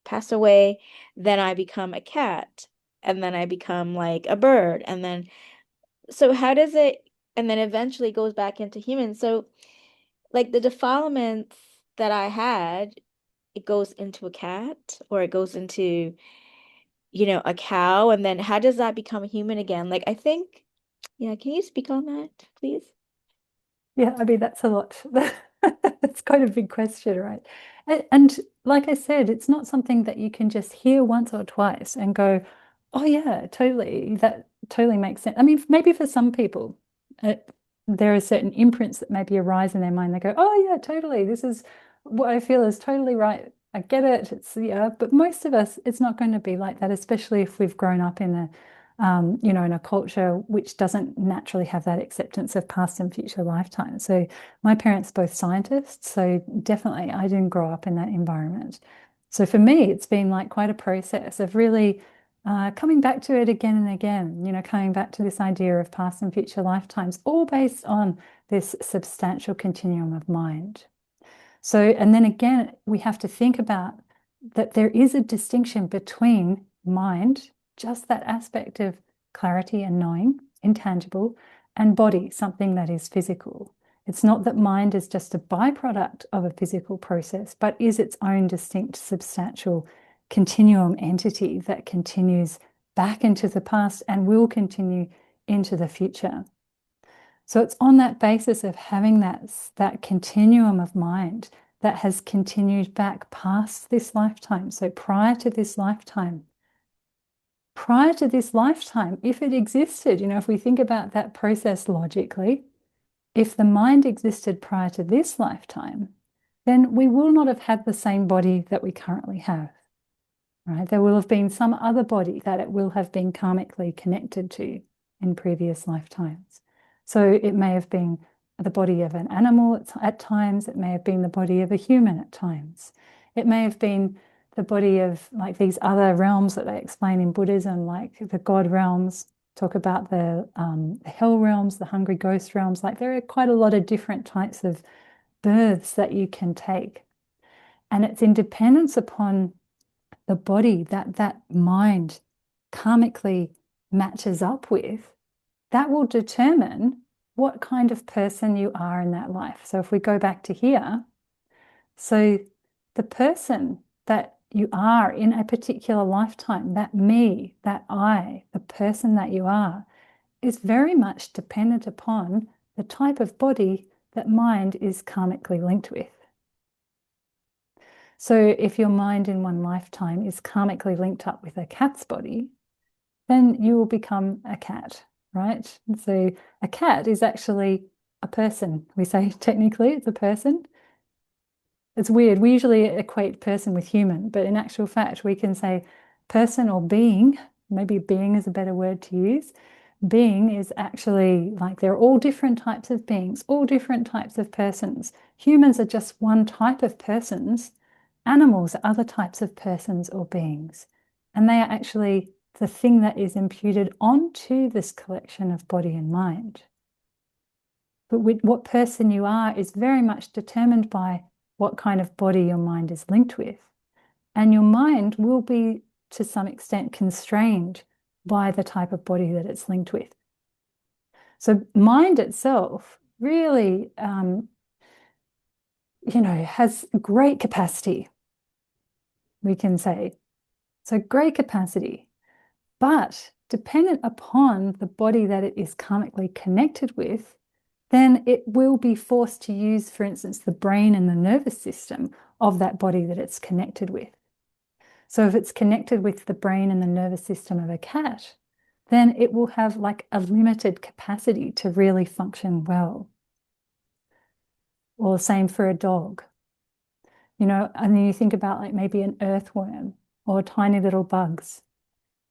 pass away, then I become a cat, and then I become like a bird, and then so how does it, and then eventually goes back into human. So like the defilements that I had, it goes into a cat or it goes into, a cow, and then how does that become a human again? Like I think, yeah, can you speak on that, please? Yeah, I mean, that's a lot. It's quite a big question, right? And like I said, it's not something that you can just hear once or twice and go, oh, yeah, totally. That totally makes sense. I mean, maybe for some people, uh, there are certain imprints that maybe arise in their mind. They go, oh, yeah, totally. This is what I feel is totally right. I get it. It's, yeah. But most of us, it's not going to be like that, especially if we've grown up in in a culture which doesn't naturally have that acceptance of past and future lifetimes. So my parents both scientists, so definitely I didn't grow up in that environment. So for me, it's been like quite a process of really coming back to it again and again, coming back to this idea of past and future lifetimes, all based on this substantial continuum of mind. So, and then again, we have to think about that there is a distinction between mind, just that aspect of clarity and knowing, intangible, and body, something that is physical. It's not that mind is just a byproduct of a physical process, but is its own distinct, substantial continuum entity that continues back into the past and will continue into the future. So it's on that basis of having that continuum of mind that has continued back past this lifetime. So prior to this lifetime, if it existed, if we think about that process logically, if the mind existed prior to this lifetime, then we will not have had the same body that we currently have, right? There will have been some other body that it will have been karmically connected to in previous lifetimes. So it may have been the body of an animal at times. It may have been the body of a human at times. It may have been the body of like these other realms that they explain in Buddhism, like the God realms, talk about the hell realms, the hungry ghost realms. Like there are quite a lot of different types of births that you can take. And it's in dependence upon the body that mind karmically matches up with, that will determine what kind of person you are in that life. So if we go back to here, so the person that you are in a particular lifetime, that me, that I, the person that you are, is very much dependent upon the type of body that mind is karmically linked with. So if your mind in one lifetime is karmically linked up with a cat's body, then you will become a cat, right? So a cat is actually a person. We say technically it's a person. It's weird. We usually equate person with human, but in actual fact, we can say person or being. Maybe being is a better word to use. Being is actually like they're all different types of beings, all different types of persons. Humans are just one type of persons. Animals are other types of persons or beings. And they are actually the thing that is imputed onto this collection of body and mind. But with what person you are is very much determined by what kind of body your mind is linked with. And your mind will be, to some extent, constrained by the type of body that it's linked with. So mind itself really, has great capacity, we can say. So great capacity, but dependent upon the body that it is karmically connected with, then it will be forced to use, for instance, the brain and the nervous system of that body that it's connected with. So if it's connected with the brain and the nervous system of a cat, then it will have like a limited capacity to really function well. Or same for a dog. And then you think about like maybe an earthworm or tiny little bugs.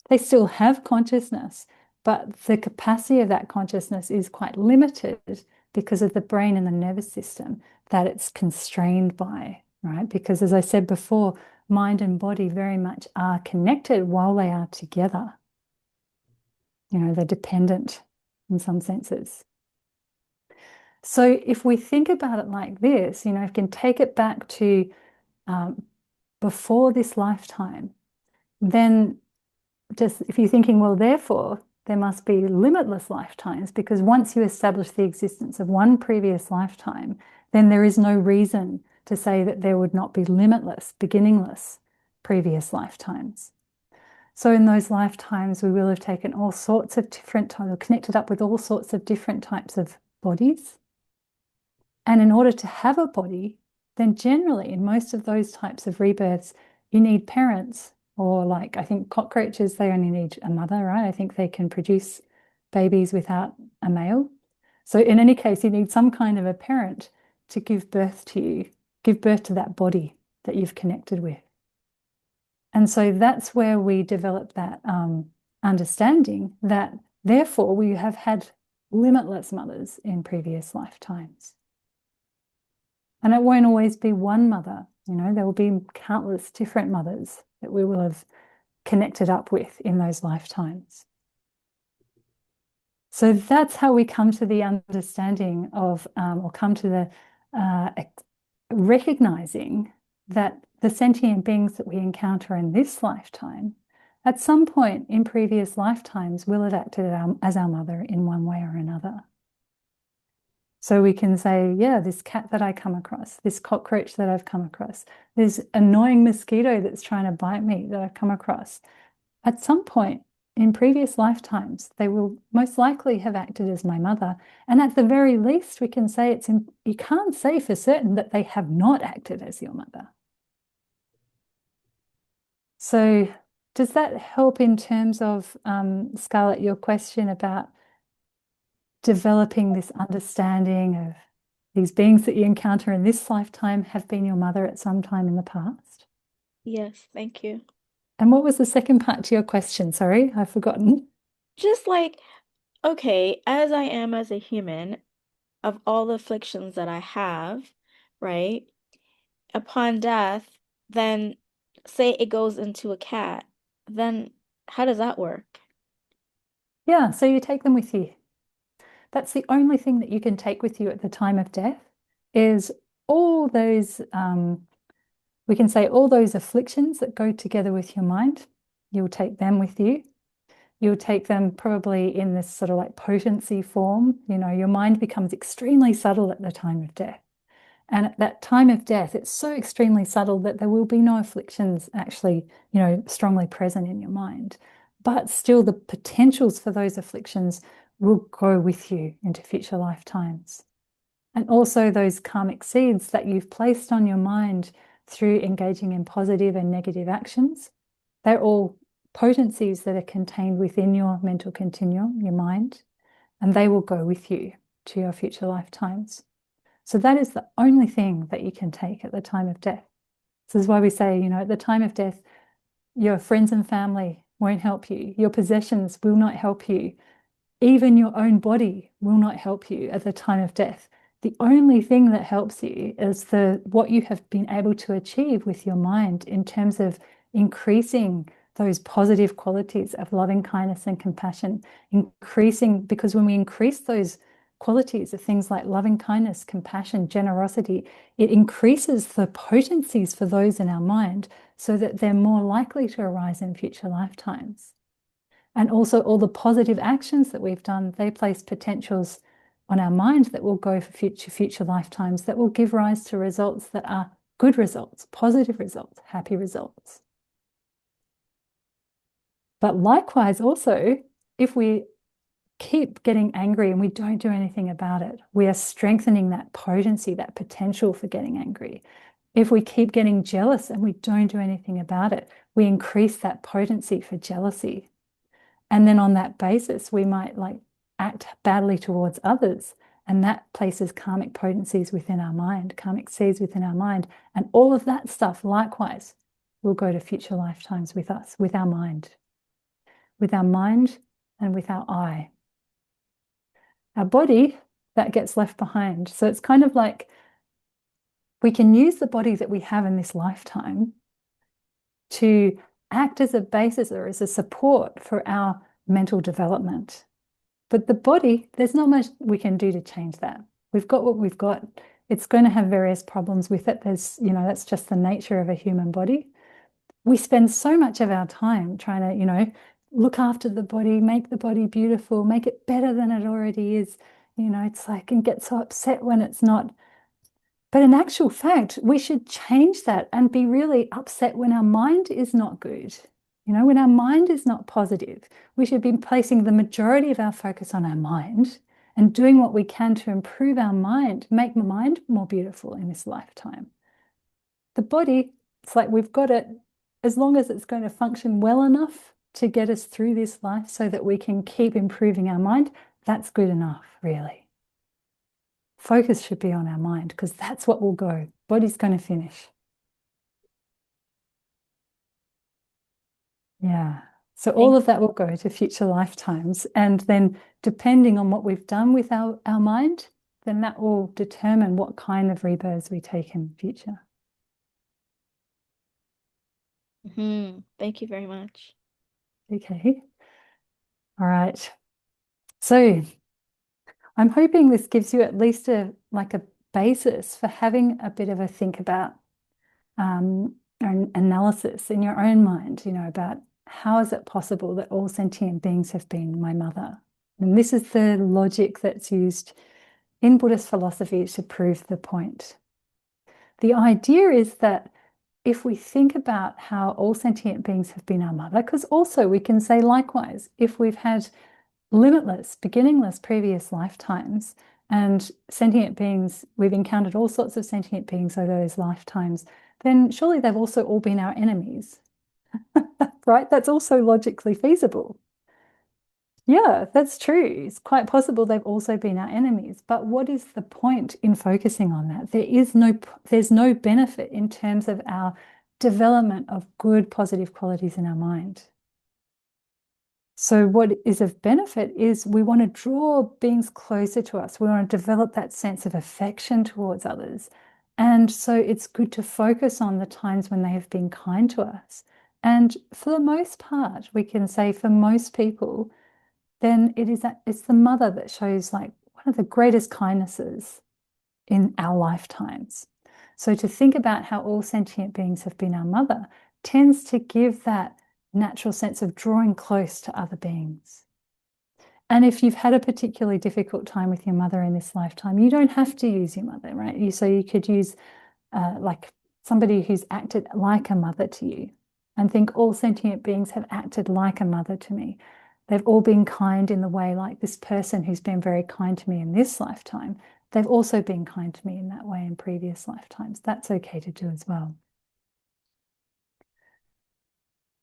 They still have consciousness, but the capacity of that consciousness is quite limited because of the brain and the nervous system that it's constrained by, right? Because as I said before, mind and body very much are connected while they are together. they're dependent in some senses. So if we think about it like this, if you can take it back to before this lifetime, then just if you're thinking, well, therefore, there must be limitless lifetimes, because once you establish the existence of one previous lifetime, then there is no reason to say that there would not be limitless, beginningless previous lifetimes. So in those lifetimes, we will have taken all sorts of different types, or connected up with all sorts of different types of bodies. And in order to have a body, then generally in most of those types of rebirths, you need parents, or like I think cockroaches, they only need a mother, right? I think they can produce babies without a male. So in any case, you need some kind of a parent to give birth to you, give birth to that body that you've connected with. And so that's where we develop that understanding that therefore we have had limitless mothers in previous lifetimes. And it won't always be one mother, there will be countless different mothers that we will have connected up with in those lifetimes. So that's how we come to the understanding of, or come to the recognizing that the sentient beings that we encounter in this lifetime, at some point in previous lifetimes, will have acted as our mother in one way or another. So we can say, yeah, this cat that I come across, this cockroach that I've come across, this annoying mosquito that's trying to bite me that I've come across, at some point in previous lifetimes, they will most likely have acted as my mother. And at the very least, we can say you can't say for certain that they have not acted as your mother. So does that help in terms of, Scarlett, your question about developing this understanding of these beings that you encounter in this lifetime have been your mother at some time in the past? Yes, thank you. And what was the second part to your question? Sorry, I've forgotten. Just like, okay, as I am as a human, of all the afflictions that I have, right? Upon death, then say it goes into a cat, then how does that work? Yeah, so you take them with you. That's the only thing that you can take with you at the time of death, is all those, we can say all those afflictions that go together with your mind. You'll take them with you. You'll take them probably in this sort of like potency form. Your mind becomes extremely subtle at the time of death. And at that time of death, it's so extremely subtle that there will be no afflictions actually, strongly present in your mind. But still, the potentials for those afflictions will go with you into future lifetimes. And also those karmic seeds that you've placed on your mind through engaging in positive and negative actions, they're all potencies that are contained within your mental continuum, your mind, and they will go with you to your future lifetimes. So that is the only thing that you can take at the time of death. This is why we say, at the time of death, your friends and family won't help you. Your possessions will not help you. Even your own body will not help you at the time of death. The only thing that helps you is what you have been able to achieve with your mind in terms of increasing those positive qualities of loving kindness and compassion, because when we increase those qualities of things like loving kindness, compassion, generosity, it increases the potencies for those in our mind so that they're more likely to arise in future lifetimes. And also all the positive actions that we've done, they place potentials on our mind that will go for future lifetimes, that will give rise to results that are good results, positive results, happy results. But likewise also, if we keep getting angry and we don't do anything about it, we are strengthening that potency, that potential for getting angry. If we keep getting jealous and we don't do anything about it, we increase that potency for jealousy. And then on that basis, we might act badly towards others. And that places karmic potencies within our mind, karmic seeds within our mind. And all of that stuff, likewise, will go to future lifetimes with us, with our mind and with our eye. Our body, that gets left behind. So it's kind of like we can use the body that we have in this lifetime to act as a basis or as a support for our mental development. But the body, there's not much we can do to change that. We've got what we've got. It's going to have various problems with it. There's, that's just the nature of a human body. We spend so much of our time trying to, look after the body, make the body beautiful, make it better than it already is. It's like, and get so upset when it's not. But in actual fact, we should change that and be really upset when our mind is not good. When our mind is not positive, we should be placing the majority of our focus on our mind and doing what we can to improve our mind, make the mind more beautiful in this lifetime. The body, it's like we've got it, as long as it's going to function well enough to get us through this life so that we can keep improving our mind, that's good enough, really. Focus should be on our mind because that's what will go. Body's going to finish. Yeah. So all of that will go to future lifetimes. And then depending on what we've done with our mind, then that will determine what kind of rebirths we take in future. Thank you very much. Okay. All right. So I'm hoping this gives you at least a basis for having a bit of a think about an analysis in your own mind, about how is it possible that all sentient beings have been my mother? And this is the logic that's used in Buddhist philosophy to prove the point. The idea is that if we think about how all sentient beings have been our mother, because also we can say likewise, if we've had limitless, beginningless previous lifetimes and sentient beings, we've encountered all sorts of sentient beings over those lifetimes, then surely they've also all been our enemies, right? That's also logically feasible. Yeah, that's true. It's quite possible they've also been our enemies. But what is the point in focusing on that? There's no benefit in terms of our development of good, positive qualities in our mind. So what is of benefit is we want to draw beings closer to us. We want to develop that sense of affection towards others. And so it's good to focus on the times when they have been kind to us. And for the most part, we can say for most people, then it's the mother that shows like one of the greatest kindnesses in our lifetimes. So to think about how all sentient beings have been our mother tends to give that natural sense of drawing close to other beings. And if you've had a particularly difficult time with your mother in this lifetime, you don't have to use your mother, right? So you could use like somebody who's acted like a mother to you and think all sentient beings have acted like a mother to me. They've all been kind in the way like this person who's been very kind to me in this lifetime. They've also been kind to me in that way in previous lifetimes. That's okay to do as well.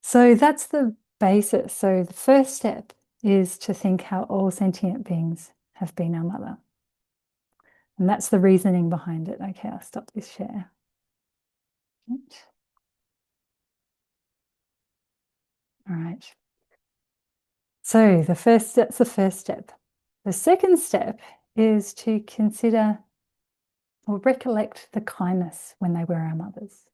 So that's the basis. So the first step is to think how all sentient beings have been our mother. And that's the reasoning behind it. Okay, I'll stop this share. All right. So that's the first step. The second step is to consider or recollect the kindness when they were our mothers.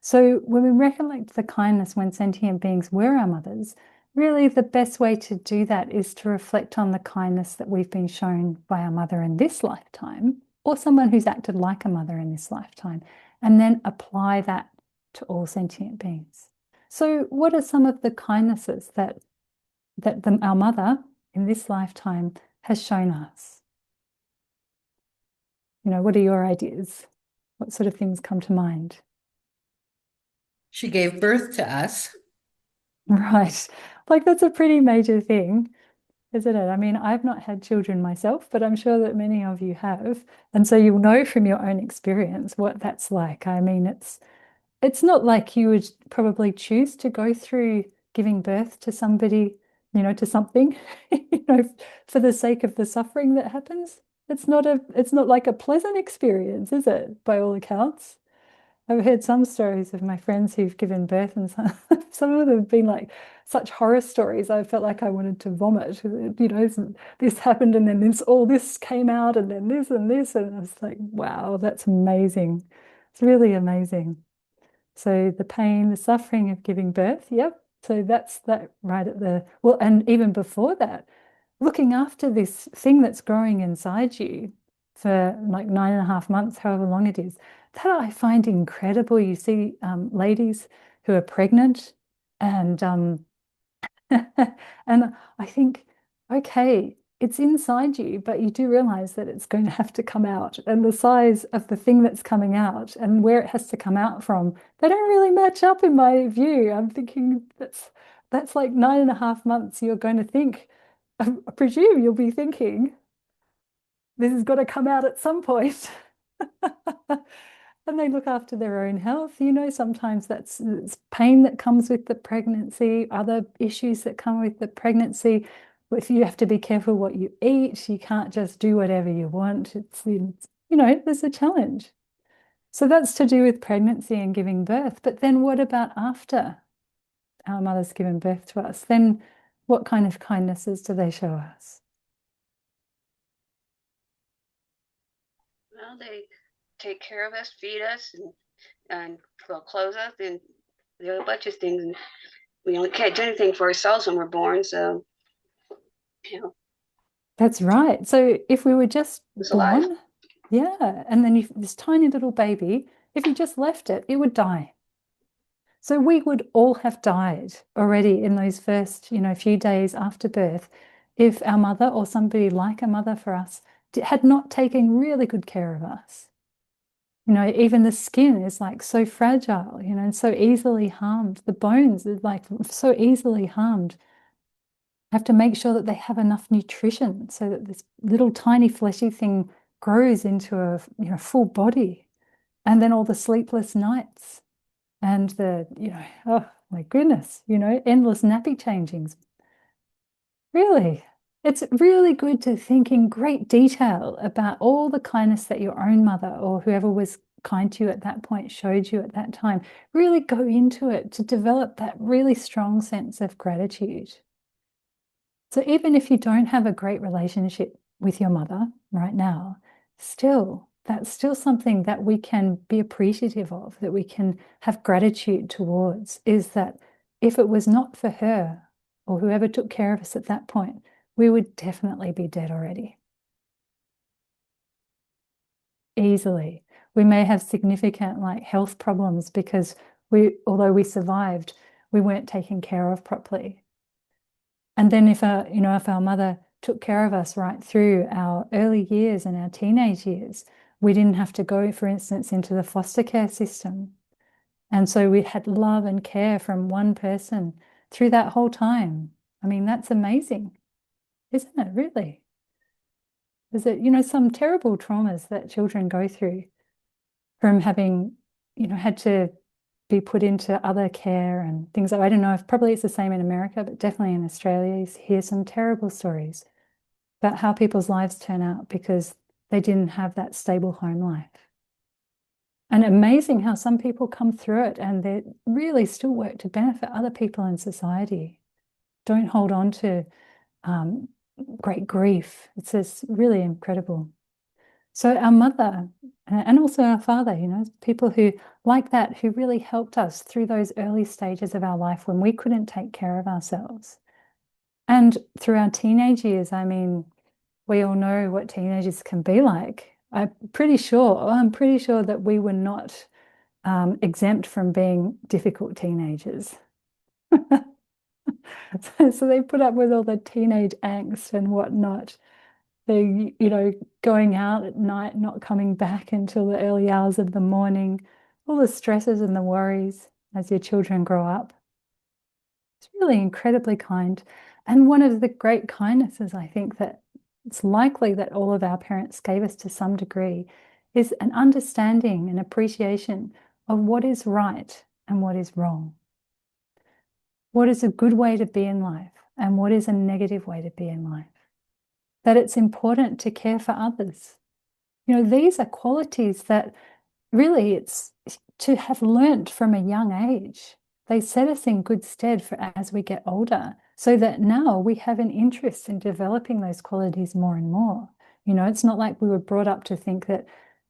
So when we recollect the kindness when sentient beings were our mothers, really the best way to do that is to reflect on the kindness that we've been shown by our mother in this lifetime, or someone who's acted like a mother in this lifetime, and then apply that to all sentient beings. So what are some of the kindnesses that our mother in this lifetime has shown us? What are your ideas? What sort of things come to mind? She gave birth to us. Right. Like that's a pretty major thing, isn't it? I mean, I've not had children myself, but I'm sure that many of you have. And so you'll know from your own experience what that's like. I mean, it's not like you would probably choose to go through giving birth to somebody, to something, for the sake of the suffering that happens. It's not like a pleasant experience, is it, by all accounts? I've heard some stories of my friends who've given birth, and some of them have been like such horror stories. I felt like I wanted to vomit. This happened, and then all this came out, and then this and this, and I was like, wow, that's amazing. It's really amazing. So the pain, the suffering of giving birth, yep, So that's that right at the, well, and even before that, looking after this thing that's growing inside you for like 9.5 months, however long it is, that I find incredible. You see ladies who are pregnant and and I think, okay, it's inside you, but you do realize that it's going to have to come out. And the size of the thing that's coming out and where it has to come out from, they don't really match up in my view. I'm thinking that's like 9.5 months you're going to think, I presume you'll be thinking, this has got to come out at some point. And they look after their own health. You know, sometimes that's it's pain that comes with the pregnancy, other issues that come with the pregnancy. If you have to be careful what you eat, you can't just do whatever you want. You know, there's a challenge. So that's to do with pregnancy and giving birth. But then what about after our mother's given birth to us? Then what kind of kindnesses do they show us? Well, they take care of us, feed us, and well, clothe us, and do a bunch of things. And we only can't do anything for ourselves when we're born, so you know, That's right. So if we were just it's alive. born, yeah, and then this tiny little baby, if you just left it, it would die. So we would all have died already in those first, you know, few days after birth if our mother or somebody like a mother for us had not taken really good care of us. You know, even the skin is like so fragile, you know, and so easily harmed. The bones are like so easily harmed. Have to make sure that they have enough nutrition so that this little tiny fleshy thing grows into a, you know, full body. And then all the sleepless nights and the, you know, oh my goodness, you know, endless nappy changings. Really, it's really good to think in great detail about all the kindness that your own mother or whoever was kind to you at that point showed you at that time. Really go into it to develop that really strong sense of gratitude. So even if you don't have a great relationship with your mother right now, still, that's still something that we can be appreciative of, that we can have gratitude towards, is that if it was not for her or whoever took care of us at that point, we would definitely be dead already. Easily. We may have significant like health problems because although we survived, we weren't taken care of properly. And then if our mother took care of us right through our early years and our teenage years, we didn't have to go, for instance, into the foster care system. And so we had love and care from one person through that whole time. I mean, that's amazing, isn't it, really? Is it, you know, some terrible traumas that children go through from having, you know, had to be put into other care and things like, I don't know if probably it's the same in America, but definitely in Australia, you hear some terrible stories about how people's lives turn out because they didn't have that stable home life. And amazing how some people come through it and they really still work to benefit other people in society. Don't hold on to great grief. It's just really incredible. So our mother and also our father, you know, people who like that, who really helped us through those early stages of our life when we couldn't take care of ourselves. And through our teenage years, I mean, we all know what teenagers can be like. I'm pretty sure that we were not exempt from being difficult teenagers. So they put up with all the teenage angst and whatnot. They, you know, going out at night, not coming back until the early hours of the morning, all the stresses and the worries as your children grow up. It's really incredibly kind. And one of the great kindnesses, I think, that it's likely that all of our parents gave us to some degree is an understanding and appreciation of what is right and what is wrong. What is a good way to be in life and what is a negative way to be in life. That it's important to care for others. You know, these are qualities that really it's to have learnt from a young age. They set us in good stead for as we get older, so that now we have an interest in developing those qualities more and more. You know, it's not like we were brought up to think that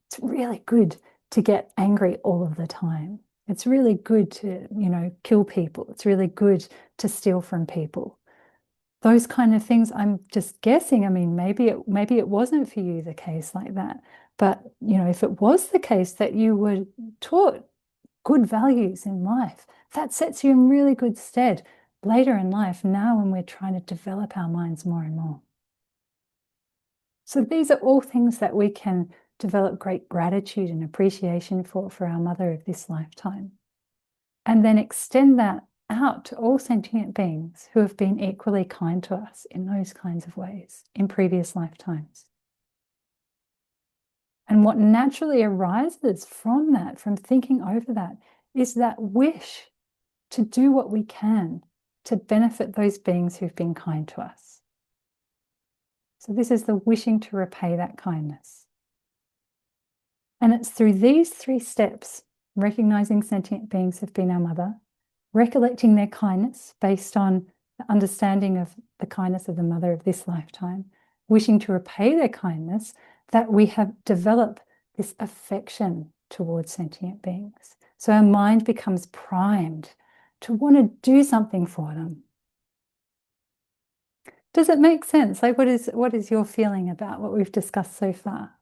it's really good to get angry all of the time. It's really good to, kill people. It's really good to steal from people. Those kind of things, I'm just guessing. I mean, maybe it wasn't for you the case like that. But, if it was the case that you were taught good values in life, that sets you in really good stead later in life, now when we're trying to develop our minds more and more. So these are all things that we can develop great gratitude and appreciation for our mother of this lifetime. And then extend that out to all sentient beings who have been equally kind to us in those kinds of ways in previous lifetimes. And what naturally arises from that, from thinking over that, is that wish to do what we can to benefit those beings who've been kind to us. So this is the wishing to repay that kindness. And it's through these 3 steps, recognizing sentient beings have been our mother, recollecting their kindness based on the understanding of the kindness of the mother of this lifetime, wishing to repay their kindness, that we have developed this affection towards sentient beings. So our mind becomes primed to want to do something for them. Does it make sense? Like, what is your feeling about what we've discussed so far?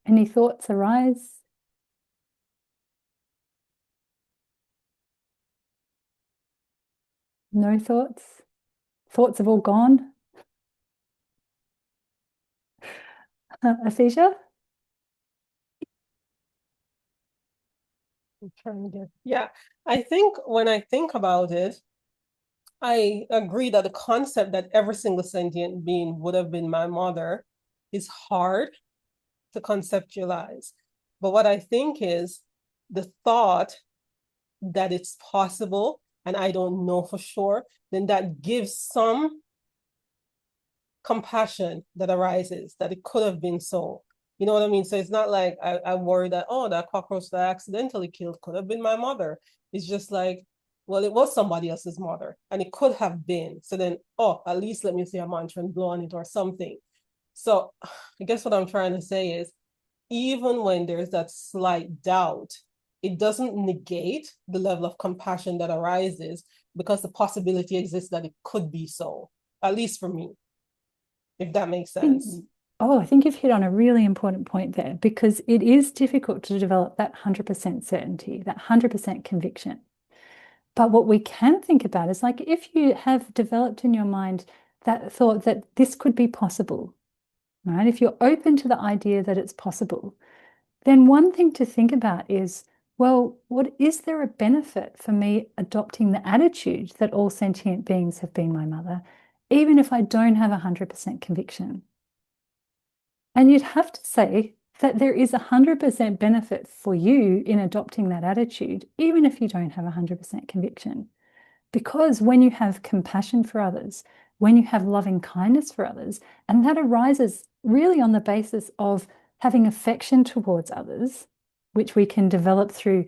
Any thoughts arise? No thoughts? Thoughts have all gone? Aphasia? I'm trying to get, yeah. I think when I think about it, I agree that the concept that every single sentient being would have been my mother is hard to conceptualize. But what I think is the thought that it's possible, and I don't know for sure, then that gives some compassion that arises, that it could have been so. You know what I mean? So it's not like I worry that, oh, that cockroach that I accidentally killed could have been my mother. It's just like, well, it was somebody else's mother, and it could have been. So then, oh, at least let me say a mantra and blow on it or something. So I guess what I'm trying to say is, even when there's that slight doubt, it doesn't negate the level of compassion that arises, because the possibility exists that it could be so, at least for me, if that makes sense. I think you've hit on a really important point there, because it is difficult to develop that 100% certainty, that 100% conviction. But what we can think about is, like, if you have developed in your mind that thought that this could be possible, right? If you're open to the idea that it's possible, then one thing to think about is, well, is there a benefit for me adopting the attitude that all sentient beings have been my mother, even if I don't have 100% conviction? And you'd have to say that there is 100% benefit for you in adopting that attitude, even if you don't have 100% conviction. Because when you have compassion for others, when you have loving kindness for others, and that arises really on the basis of having affection towards others, which we can develop through,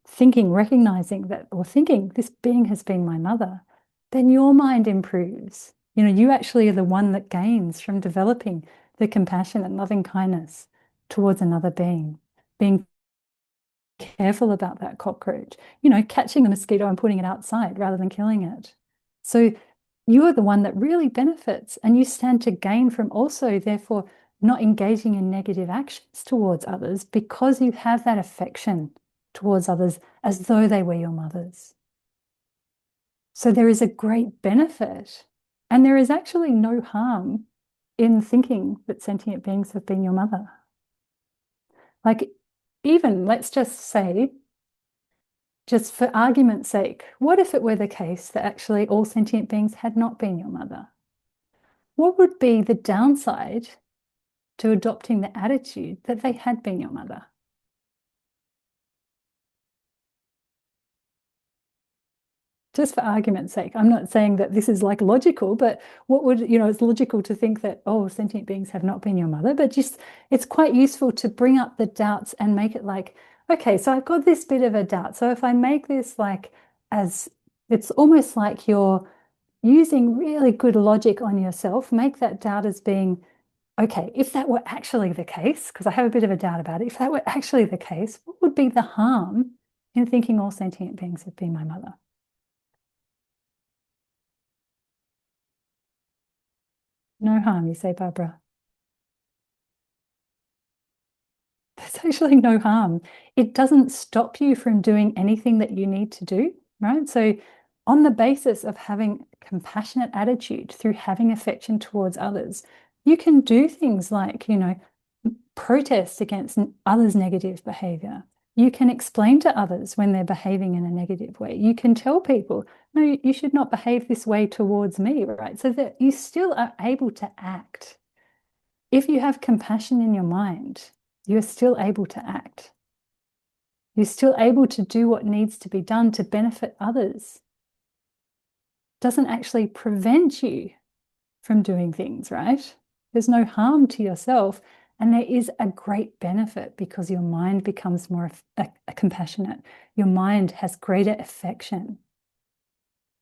thinking, recognizing that, or thinking this being has been my mother, then your mind improves. You actually are the one that gains from developing the compassion and loving kindness towards another being careful about that cockroach, catching the mosquito and putting it outside rather than killing it. So you are the one that really benefits, and you stand to gain from also, therefore, not engaging in negative actions towards others, because you have that affection towards others as though they were your mothers. So there is a great benefit, and there is actually no harm in thinking that sentient beings have been your mother. Like, even, let's just say, just for argument's sake, what if it were the case that actually all sentient beings had not been your mother? What would be the downside to adopting the attitude that they had been your mother? Just for argument's sake, I'm not saying that this is like logical, but what would, it's logical to think that, oh, sentient beings have not been your mother, but just, it's quite useful to bring up the doubts and make it like, okay, so I've got this bit of a doubt. So if I make this like, as it's almost like you're using really good logic on yourself, make that doubt as being, okay, if that were actually the case, because I have a bit of a doubt about it, if that were actually the case, what would be the harm in thinking all sentient beings have been my mother? No harm, you say, Barbara. There's actually no harm. It doesn't stop you from doing anything that you need to do, right? So on the basis of having a compassionate attitude through having affection towards others, you can do things like, protest against others' negative behavior. You can explain to others when they're behaving in a negative way. You can tell people, no, you should not behave this way towards me, right? So that you still are able to act. If you have compassion in your mind, you're still able to act. You're still able to do what needs to be done to benefit others. Doesn't actually prevent you from doing things, right? There's no harm to yourself. And there is a great benefit because your mind becomes more compassionate. Your mind has greater affection.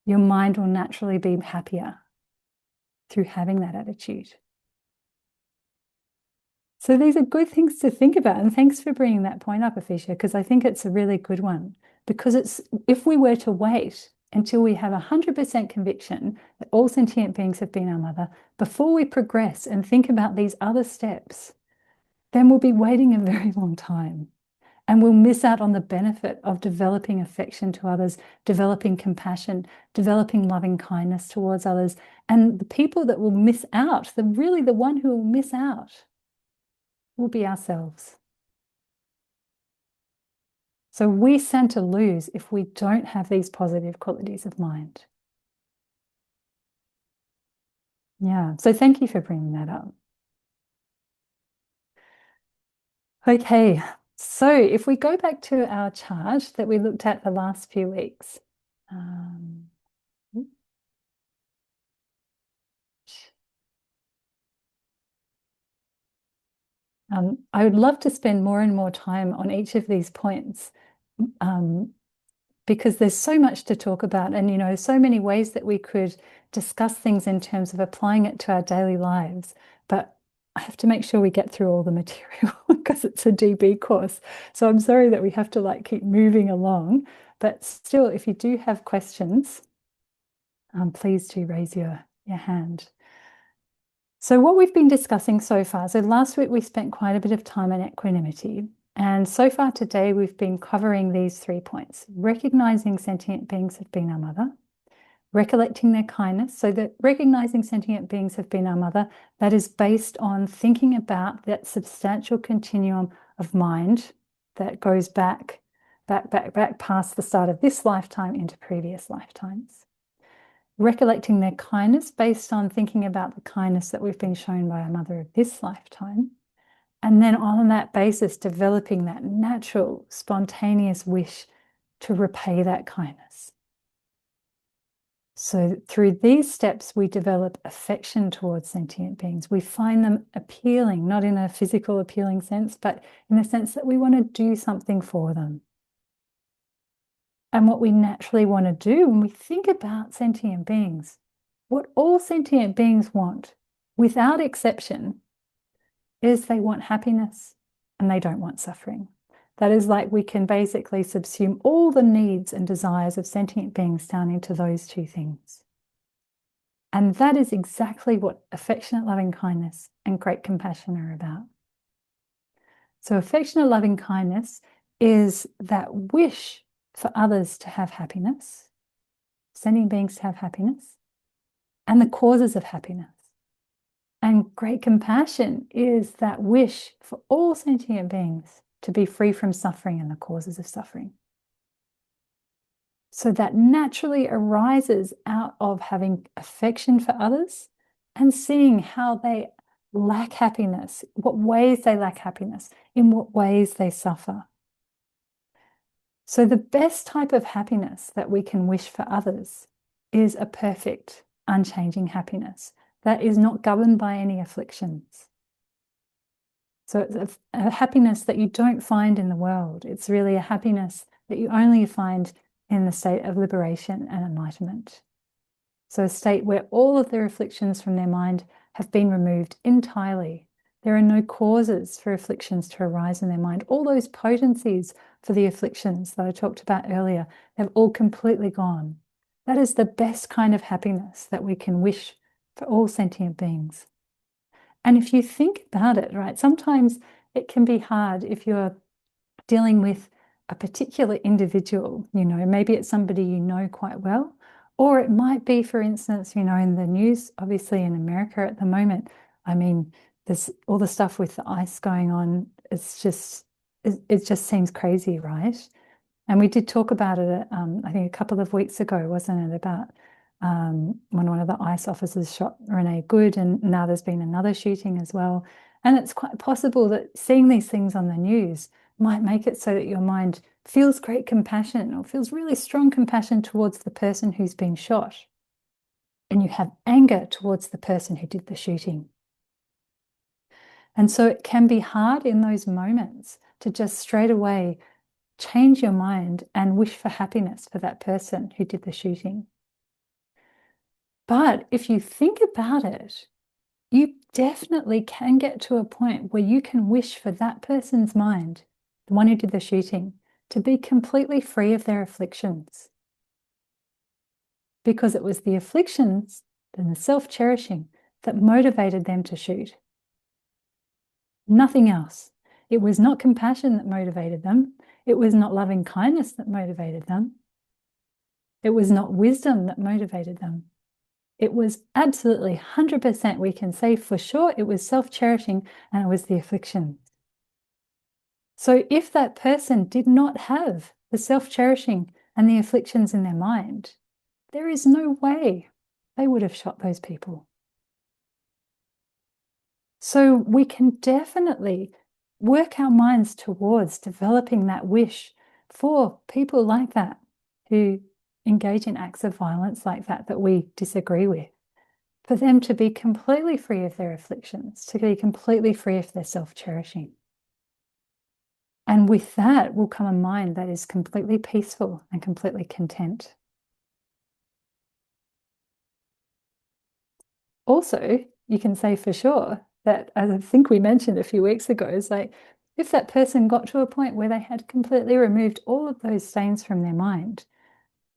Your mind will naturally be happier through having that attitude. So these are good things to think about. And thanks for bringing that point up, Afisha, because I think it's a really good one. Because if we were to wait until we have 100% conviction that all sentient beings have been our mother, before we progress and think about these other steps, then we'll be waiting a very long time. And we'll miss out on the benefit of developing affection to others, developing compassion, developing loving kindness towards others. And the people that will miss out, the one who will miss out, will be ourselves. So we stand to lose if we don't have these positive qualities of mind. Yeah, so thank you for bringing that up. Okay, so if we go back to our chart that we looked at the last few weeks, I would love to spend more and more time on each of these points because there's so much to talk about and, so many ways that we could discuss things in terms of applying it to our daily lives. But I have to make sure we get through all the material because it's a DB course. So I'm sorry that we have to keep moving along. But still, if you do have questions, please do raise your hand. So what we've been discussing so far, so last week we spent quite a bit of time on equanimity. And so far today, we've been covering these 3 points: recognizing sentient beings have been our mother, recollecting their kindness. So that recognizing sentient beings have been our mother, that is based on thinking about that substantial continuum of mind that goes back past the start of this lifetime into previous lifetimes. Recollecting their kindness based on thinking about the kindness that we've been shown by our mother of this lifetime. And then on that basis, developing that natural, spontaneous wish to repay that kindness. So through these steps, we develop affection towards sentient beings. We find them appealing, not in a physical appealing sense, but in the sense that we want to do something for them. And what we naturally want to do when we think about sentient beings, what all sentient beings want, without exception, is they want happiness and they don't want suffering. That is we can basically subsume all the needs and desires of sentient beings down into those two things. And that is exactly what affectionate loving kindness and great compassion are about. So affectionate loving kindness is that wish for others to have happiness, sentient beings to have happiness, and the causes of happiness. And great compassion is that wish for all sentient beings to be free from suffering and the causes of suffering. So that naturally arises out of having affection for others and seeing how they lack happiness, what ways they lack happiness, in what ways they suffer. So the best type of happiness that we can wish for others is a perfect, unchanging happiness that is not governed by any afflictions. So it's a happiness that you don't find in the world. It's really a happiness that you only find in the state of liberation and enlightenment. So a state where all of their afflictions from their mind have been removed entirely. There are no causes for afflictions to arise in their mind. All those potencies for the afflictions that I talked about earlier have all completely gone. That is the best kind of happiness that we can wish for all sentient beings. And if you think about it, right, sometimes it can be hard if you're dealing with a particular individual, maybe it's somebody you know quite well, or it might be, for instance, in the news, obviously in America at the moment, I mean, there's all the stuff with the ice going on. It just seems crazy, right? And we did talk about it, I think a couple of weeks ago, wasn't it, about when one of the ICE officers shot Renee Good, and now there's been another shooting as well. And it's quite possible that seeing these things on the news might make it so that your mind feels great compassion or feels really strong compassion towards the person who's been shot. And you have anger towards the person who did the shooting. And so it can be hard in those moments to just straight away change your mind and wish for happiness for that person who did the shooting. But if you think about it, you definitely can get to a point where you can wish for that person's mind, the one who did the shooting, to be completely free of their afflictions. Because it was the afflictions and the self-cherishing that motivated them to shoot. Nothing else. It was not compassion that motivated them. It was not loving kindness that motivated them. It was not wisdom that motivated them. It was absolutely 100%, we can say for sure, it was self-cherishing, and it was the affliction. So if that person did not have the self-cherishing and the afflictions in their mind, there is no way they would have shot those people. So we can definitely work our minds towards developing that wish for people like that who engage in acts of violence like that that we disagree with, for them to be completely free of their afflictions, to be completely free of their self-cherishing. And with that will come a mind that is completely peaceful and completely content. Also, you can say for sure that, as I think we mentioned a few weeks ago, is like, if that person got to a point where they had completely removed all of those stains from their mind,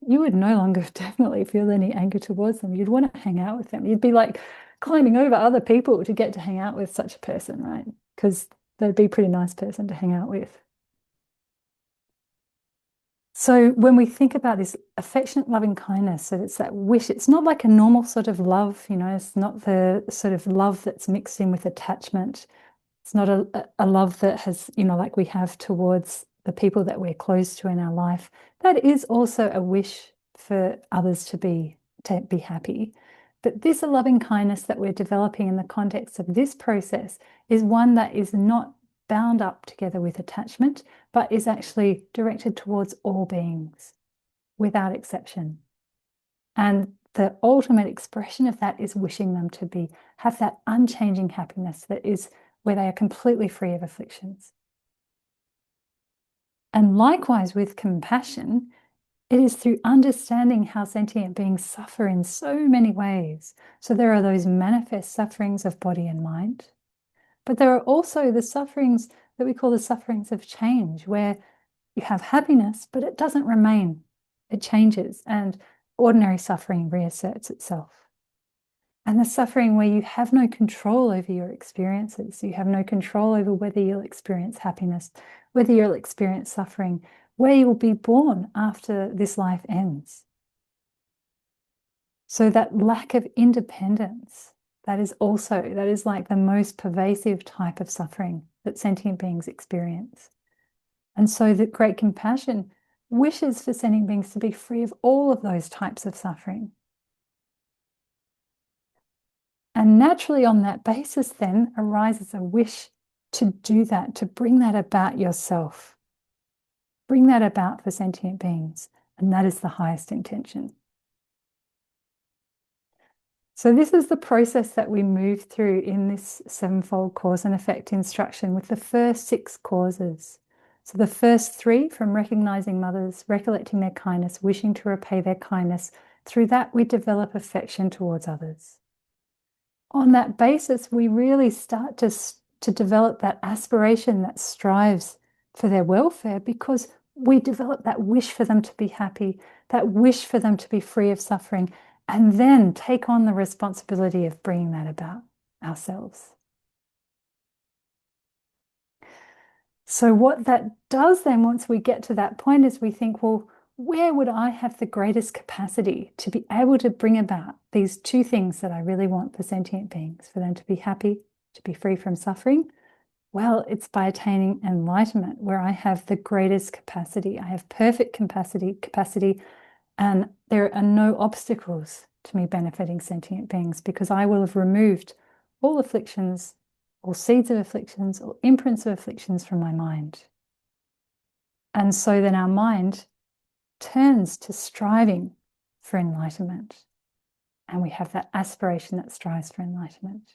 you would no longer definitely feel any anger towards them. You'd want to hang out with them. You'd be like climbing over other people to get to hang out with such a person, right? Because they'd be a pretty nice person to hang out with. So when we think about this affectionate loving kindness, so it's that wish, it's not like a normal sort of love, it's not the sort of love that's mixed in with attachment. It's not a love that has, like we have towards the people that we're close to in our life. That is also a wish for others to be happy. But this loving kindness that we're developing in the context of this process is one that is not bound up together with attachment, but is actually directed towards all beings without exception. And the ultimate expression of that is wishing them to have that unchanging happiness that is where they are completely free of afflictions. And likewise with compassion, it is through understanding how sentient beings suffer in so many ways. So there are those manifest sufferings of body and mind, but there are also the sufferings that we call the sufferings of change, where you have happiness, but it doesn't remain. It changes, and ordinary suffering reasserts itself. And the suffering where you have no control over your experiences, you have no control over whether you'll experience happiness, whether you'll experience suffering, where you will be born after this life ends. So that lack of independence, that is like the most pervasive type of suffering that sentient beings experience. And so that great compassion wishes for sentient beings to be free of all of those types of suffering. And naturally on that basis then arises a wish to do that, to bring that about yourself. Bring that about for sentient beings. And that is the highest intention. So this is the process that we move through in this sevenfold cause and effect instruction with the first 6 causes. So the first 3, from recognizing mothers, recollecting their kindness, wishing to repay their kindness, through that we develop affection towards others. on that basis, we really start to develop that aspiration that strives for their welfare, because we develop that wish for them to be happy, that wish for them to be free of suffering, and then take on the responsibility of bringing that about ourselves. So what that does then, once we get to that point, is we think, well, where would I have the greatest capacity to be able to bring about these two things that I really want for sentient beings, for them to be happy, to be free from suffering? Well, it's by attaining enlightenment, where I have the greatest capacity. I have perfect capacity, and there are no obstacles to me benefiting sentient beings, because I will have removed all afflictions, all seeds of afflictions, all imprints of afflictions from my mind. And so then our mind turns to striving for enlightenment. And we have that aspiration that strives for enlightenment.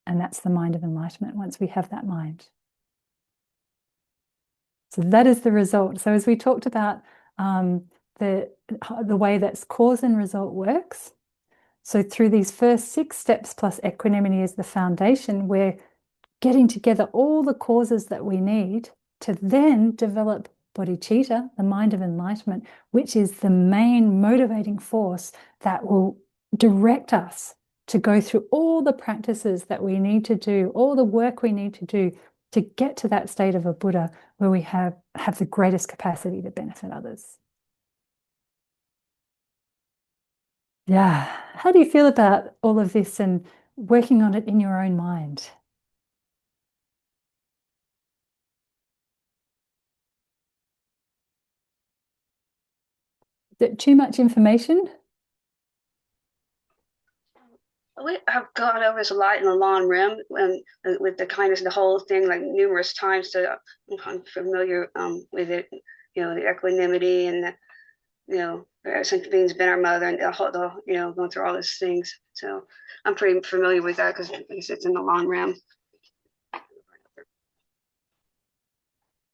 And that's the mind of enlightenment once we have that mind. So that is the result. So as we talked about the way that cause and result works, so through these first 6 steps plus equanimity as the foundation, we're getting together all the causes that we need to then develop bodhicitta, the mind of enlightenment, which is the main motivating force that will direct us to go through all the practices that we need to do, all the work we need to do to get to that state of a Buddha where we have the greatest capacity to benefit others. Yeah. How do you feel about all of this and working on it in your own mind? Is it too much information? I've gone over this a lot in the long run, with the kindness, the whole thing, like numerous times. So I'm familiar with it. The equanimity and the since being's been our mother, and the whole, going through all these things. So I'm pretty familiar with that, because it's in the long run.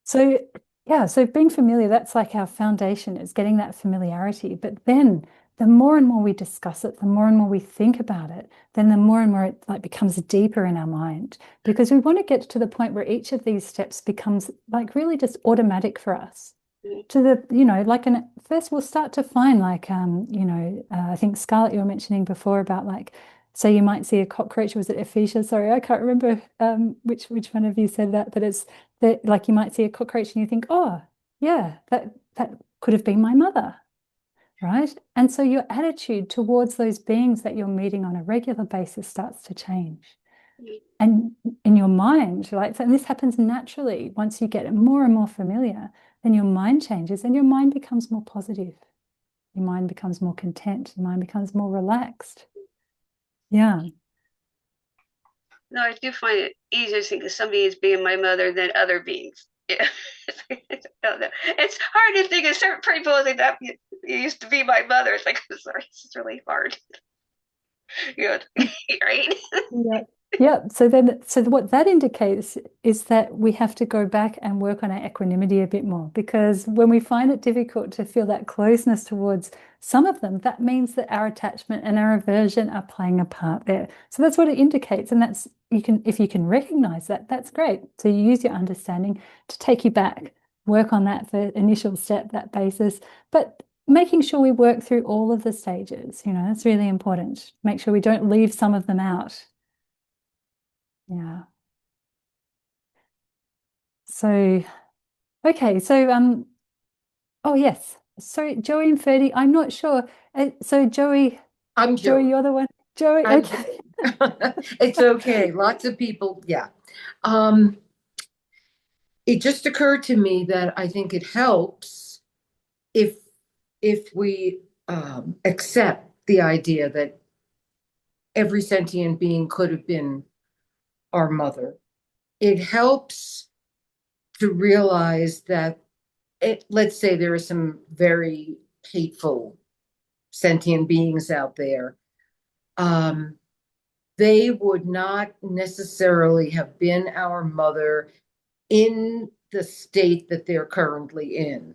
So yeah, so being familiar, that's like our foundation, is getting that familiarity. But then the more and more we discuss it, the more and more we think about it, then the more and more it like becomes deeper in our mind, because we want to get to the point where each of these steps becomes like really just automatic for us. To the, like, first we'll start to find like, I think Scarlett, you were mentioning before about like, so you might see a cockroach. Was it Ephesia? Sorry, I can't remember which one of you said that, but it's that like you might see a cockroach and you think, oh, yeah, that could have been my mother, right? And so your attitude towards those beings that you're meeting on a regular basis starts to change. And in your mind, like, and this happens naturally once you get more and more familiar, then your mind changes and your mind becomes more positive. Your mind becomes more content. Your mind becomes more relaxed. Yeah. No, I do find it easier to think of somebody as being my mother than other beings. Yeah. It's hard to think of certain people that used to be my mother. It's like, sorry, it's really hard. Good. Right? Yeah. Yeah. So what that indicates is that we have to go back and work on our equanimity a bit more, because when we find it difficult to feel that closeness towards some of them, that means that our attachment and our aversion are playing a part there. So that's what it indicates. And that's, if you can recognize that, that's great. So you use your understanding to take you back, work on that for initial step, that basis. But making sure we work through all of the stages, that's really important. Make sure we don't leave some of them out. Yeah. So, okay. So, oh yes. Sorry, Joey and Ferdy, I'm not sure. So Joey, I'm Joey, Joey. you're the one. Joey, I'm- okay. It's okay. Lots of people, yeah. It just occurred to me that I think it helps if we accept the idea that every sentient being could have been our mother. It helps to realize that let's say there are some very hateful sentient beings out there. They would not necessarily have been our mother in the state that they're currently in,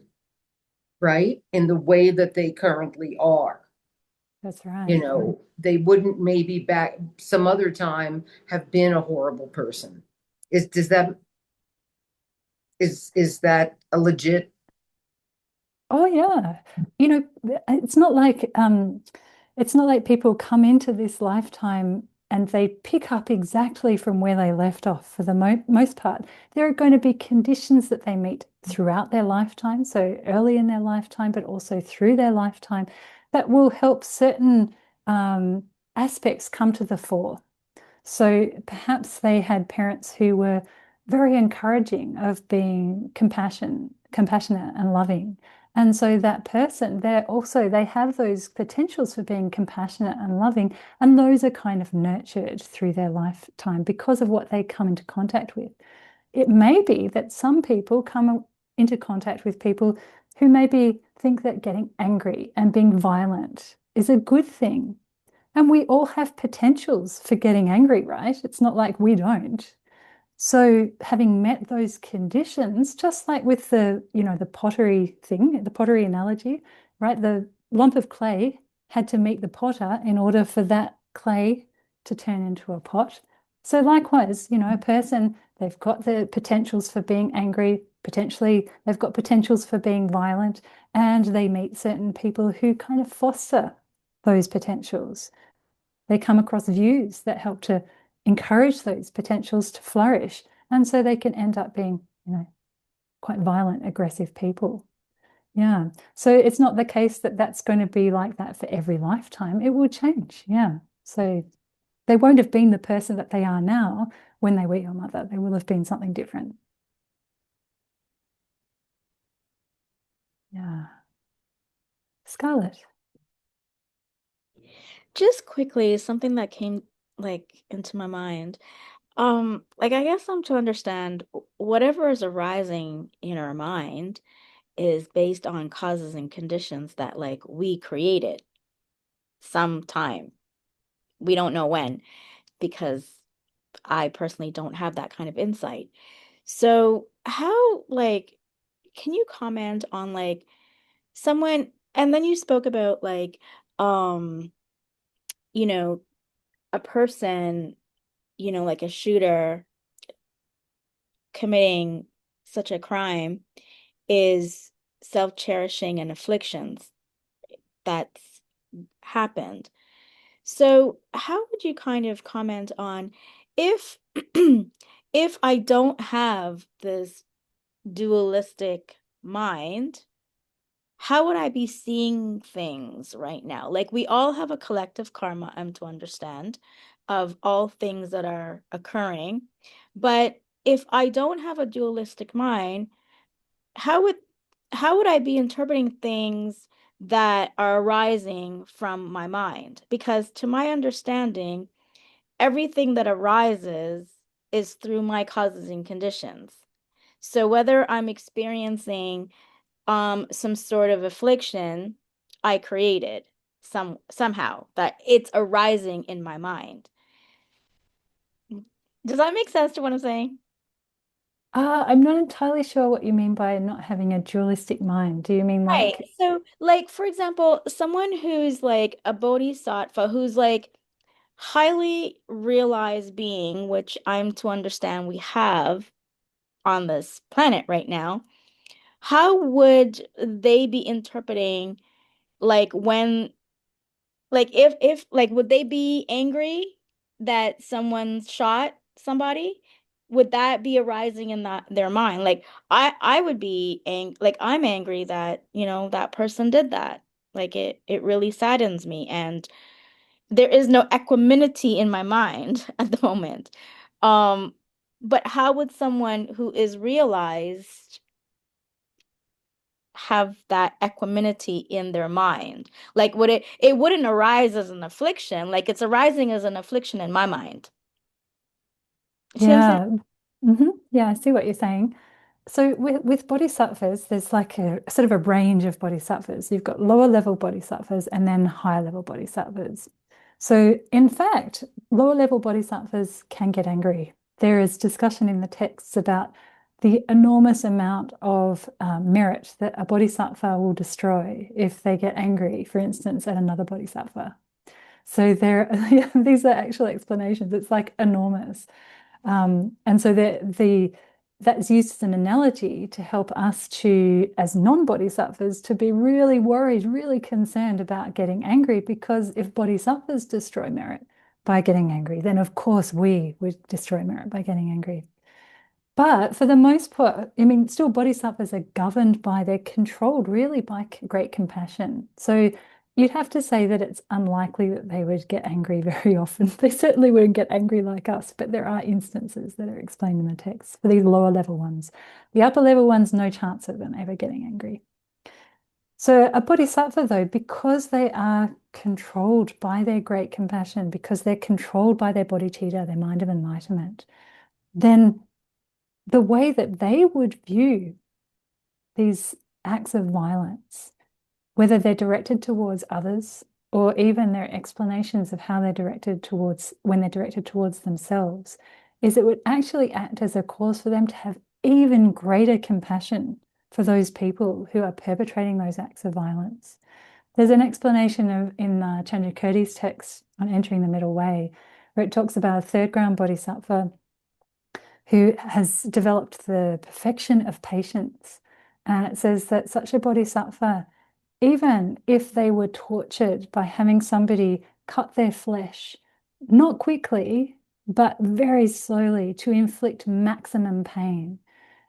right? In the way that they currently are. That's right. You know, they wouldn't maybe back some other time have been a horrible person. Is that a legit? Oh yeah. It's not like people come into this lifetime and they pick up exactly from where they left off for the most part. There are going to be conditions that they meet throughout their lifetime, so early in their lifetime, but also through their lifetime, that will help certain aspects come to the fore. So perhaps they had parents who were very encouraging of being compassionate and loving. And so that person, they have those potentials for being compassionate and loving, and those are kind of nurtured through their lifetime because of what they come into contact with. It may be that some people come into contact with people who maybe think that getting angry and being violent is a good thing. And we all have potentials for getting angry, right? It's not like we don't. So having met those conditions, just like with the pottery thing, the pottery analogy, right? The lump of clay had to meet the potter in order for that clay to turn into a pot. So likewise, a person, they've got the potentials for being angry, potentially they've got potentials for being violent, and they meet certain people who kind of foster those potentials. They come across views that help to encourage those potentials to flourish. And so they can end up being, quite violent, aggressive people. Yeah. So it's not the case that that's going to be like that for every lifetime. It will change. Yeah. So they won't have been the person that they are now when they were your mother. They will have been something different. Yeah. Scarlett. Just quickly, something that came into my mind. I guess I'm to understand whatever is arising in our mind is based on causes and conditions that we created sometime. We don't know when, because I personally don't have that kind of insight. So how can you comment on someone, and then you spoke about um you know a person, like a shooter committing such a crime is self-cherishing and afflictions that's happened. So how would you kind of comment on if if I don't have this dualistic mind, how would I be seeing things right now? Like we all have a collective karma, I'm to understand, of all things that are occurring. But if I don't have a dualistic mind, how would I be interpreting things that are arising from my mind? Because to my understanding, everything that arises is through my causes and conditions. So whether I'm experiencing some sort of affliction I created somehow that it's arising in my mind. Does that make sense to what I'm saying? I'm not entirely sure what you mean by not having a dualistic mind. Do you mean Right. like, So, for example, someone who's like a bodhisattva, who's highly realized being, which I'm to understand we have on this planet right now, how would they be interpreting when if would they be angry that someone shot somebody? Would that be arising in their mind? I would be I'm angry that, that person did that. It really saddens me, and there is no equanimity in my mind at the moment. But how would someone who is realized have that equanimity in their mind? It wouldn't arise as an affliction, it's arising as an affliction in my mind. See what I'm saying? yeah. Yeah, I see what you're saying. So with bodhisattvas, there's like a sort of a range of bodhisattvas. You've got lower level bodhisattvas and then higher level bodhisattvas. So in fact, lower level bodhisattvas can get angry. There is discussion in the texts about the enormous amount of merit that a bodhisattva will destroy if they get angry, for instance, at another bodhisattva. So there, yeah, these are actual explanations. It's like enormous. And so that's used as an analogy to help us to, as non-bodhisattvas, to be really worried, really concerned about getting angry, because if bodhisattvas destroy merit by getting angry, then of course we would destroy merit by getting angry. But for the most part, I mean, still bodhisattvas are governed by, they're controlled really by great compassion. So you'd have to say that it's unlikely that they would get angry very often. They certainly wouldn't get angry like us, but there are instances that are explained in the text for these lower level ones. The upper level ones, no chance of them ever getting angry. So a bodhisattva, though, because they are controlled by their great compassion, because they're controlled by their bodhicitta, their mind of enlightenment, then the way that they would view these acts of violence, whether they're directed towards others or even their explanations of how they're directed towards, when they're directed towards themselves, is it would actually act as a cause for them to have even greater compassion for those people who are perpetrating those acts of violence. There's an explanation in Chandrakirti's text on Entering the Middle Way, where it talks about a third ground bodhisattva who has developed the perfection of patience. And it says that such a bodhisattva, even if they were tortured by having somebody cut their flesh, not quickly, but very slowly to inflict maximum pain,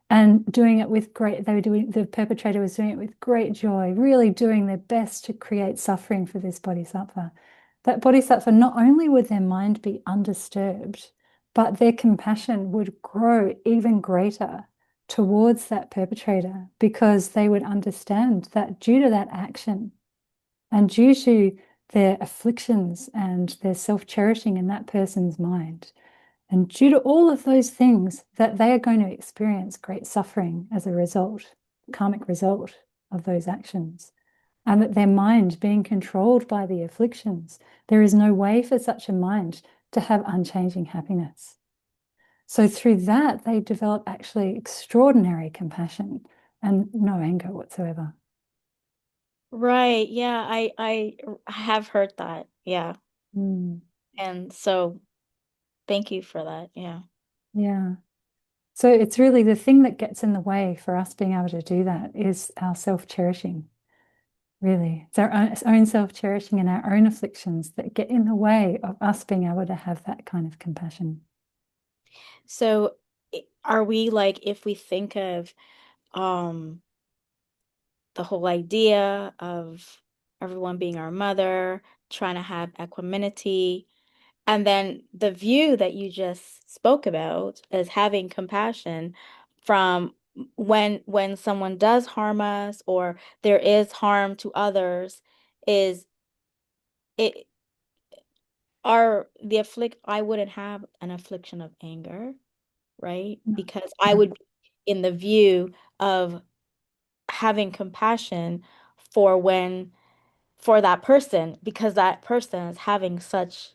and doing it with the perpetrator was doing it with great joy, really doing their best to create suffering for this bodhisattva. That bodhisattva, not only would their mind be undisturbed, but their compassion would grow even greater towards that perpetrator, because they would understand that due to that action and due to their afflictions and their self-cherishing in that person's mind, and due to all of those things, that they are going to experience great suffering as a result, karmic result of those actions. And that their mind being controlled by the afflictions, there is no way for such a mind to have unchanging happiness. So through that, they develop actually extraordinary compassion and no anger whatsoever. Right. Yeah, I have heard that. Yeah. Mm. And so thank you for that. Yeah. Yeah. So it's really the thing that gets in the way for us being able to do that is our self-cherishing. Really, it's our own self-cherishing and our own afflictions that get in the way of us being able to have that kind of compassion. So are we like, if we think of the whole idea of everyone being our mother, trying to have equanimity, and then the view that you just spoke about is having compassion from when someone does harm us or there is harm to others, is it I wouldn't have an affliction of anger, right? No, Because I no. would be in the view of having compassion for that person, because that person is having such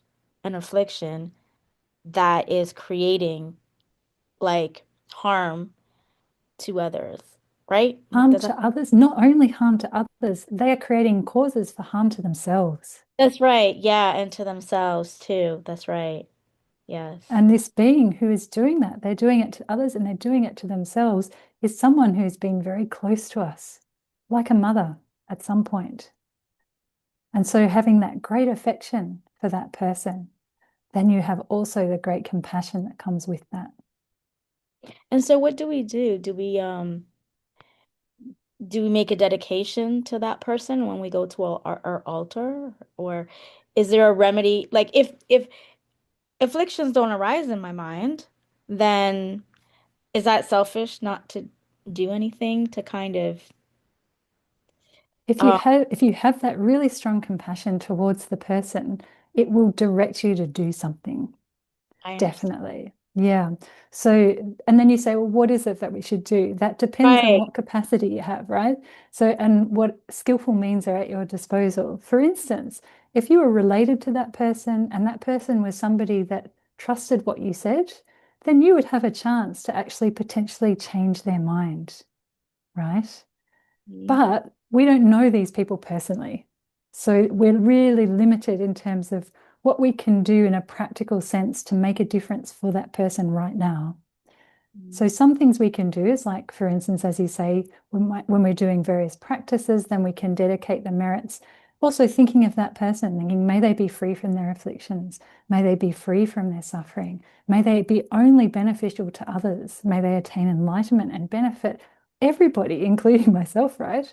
an affliction that is creating like harm to others, right? Harm Does to that others, not only harm to others, they are creating causes for harm to themselves. That's right. Yeah, and to themselves too. That's right. Yes. And this being who is doing that, they're doing it to others and they're doing it to themselves, is someone who's been very close to us, like a mother at some point. And so having that great affection for that person, then you have also the great compassion that comes with that. And so what do we do? Do we make a dedication to that person when we go to our altar? Or is there a remedy? Like if afflictions don't arise in my mind, then is that selfish not to do anything to kind of If you have that really strong compassion towards the person, it will direct you to do something. I understand. Definitely. Yeah. So, and then you say, well, what is it that we should do? That depends on Right. what capacity you have, right? So, and what skillful means are at your disposal. For instance, if you were related to that person and that person was somebody that trusted what you said, then you would have a chance to actually potentially change their mind, right? But we don't know these people personally. So we're really limited in terms of what we can do in a practical sense to make a difference for that person right now. So some things we can do is like, for instance, as you say, when we're doing various practices, then we can dedicate the merits. Also thinking of that person, thinking, may they be free from their afflictions. May they be free from their suffering. May they be only beneficial to others. May they attain enlightenment and benefit everybody, including myself, right?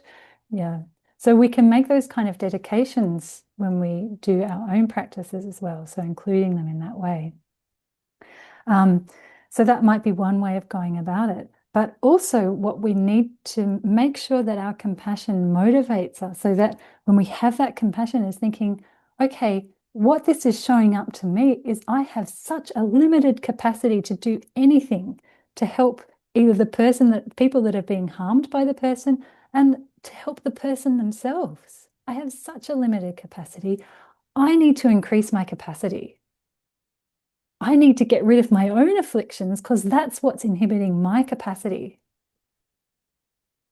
Yeah. So we can make those kind of dedications when we do our own practices as well. So including them in that way. So that might be one way of going about it. But also what we need to make sure that our compassion motivates us, so that when we have that compassion is thinking, okay, what this is showing up to me is I have such a limited capacity to do anything to help either the person, people that are being harmed by the person, and to help the person themselves. I have such a limited capacity. I need to increase my capacity. I need to get rid of my own afflictions because that's what's inhibiting my capacity.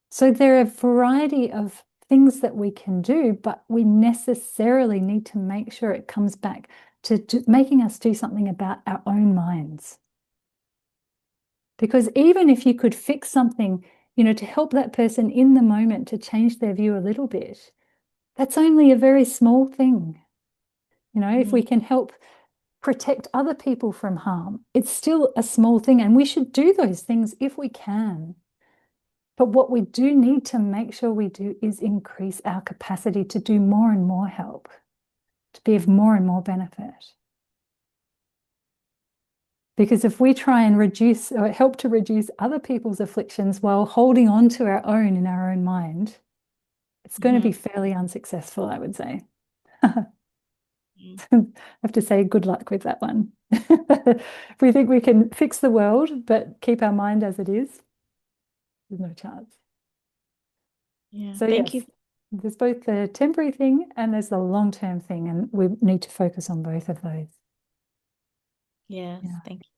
So there are a variety of things that we can do, but we necessarily need to make sure it comes back to making us do something about our own minds. Because even if you could fix something, to help that person in the moment to change their view a little bit, that's only a very small thing. If we can help protect other people from harm, it's still a small thing, and we should do those things if we can. But what we do need to make sure we do is increase our capacity to do more and more help, to be of more and more benefit. Because if we try and reduce or help to reduce other people's afflictions while holding on to our own in our own mind, it's going to be fairly unsuccessful, I would say. I have to say good luck with that one. If we think we can fix the world but keep our mind as it is, there's no chance. Yeah, So thank yes, you. there's both the temporary thing and there's the long-term thing, and we need to focus on both of those. Yes, Yeah. thank you.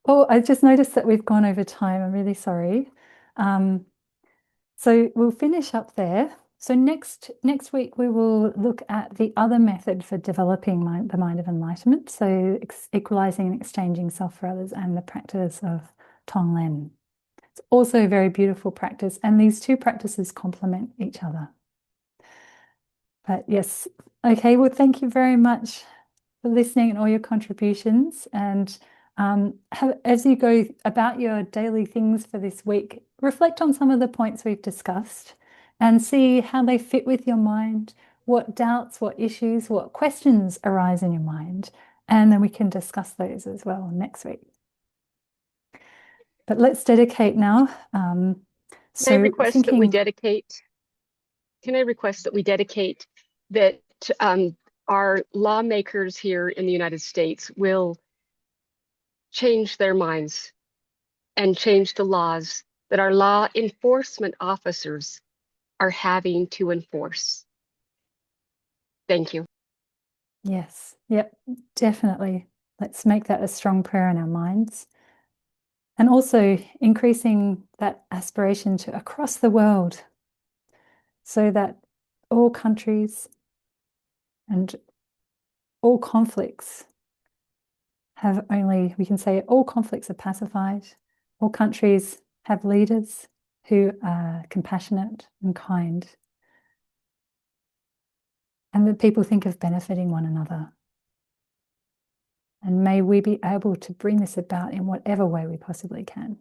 Oh, I just noticed that we've gone over time. I'm really sorry. So we'll finish up there. So next week we will look at the other method for developing the mind of enlightenment. So equalizing and exchanging self for others, and the practice of Tonglen. It's also a very beautiful practice, and these two practices complement each other. But yes, okay. Well, thank you very much for listening and all your contributions. And as you go about your daily things for this week, reflect on some of the points we've discussed and see how they fit with your mind, what doubts, what issues, what questions arise in your mind. And then we can discuss those as well next week. But let's dedicate now. Can I request that we dedicate? Can I request that we dedicate that our lawmakers here in the United States will change their minds and change the laws that our law enforcement officers are having to enforce? Thank you. Yes, yep, definitely. Let's make that a strong prayer in our minds. And also increasing that aspiration to across the world, so that all countries and all conflicts we can say all conflicts are pacified, all countries have leaders who are compassionate and kind, and that people think of benefiting one another. And may we be able to bring this about in whatever way we possibly can.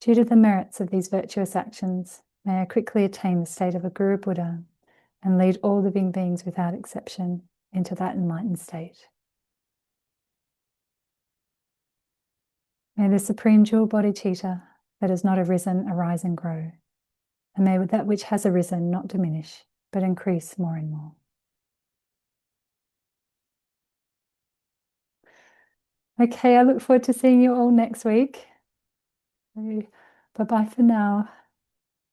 Due to the merits of these virtuous actions, may I quickly attain the state of a Guru Buddha and lead all living beings without exception into that enlightened state. May the Supreme Jewel Bodhichitta that has not arisen arise and grow. And may that which has arisen not diminish, but increase more and more. Okay, I look forward to seeing you all next week. Bye-bye for now.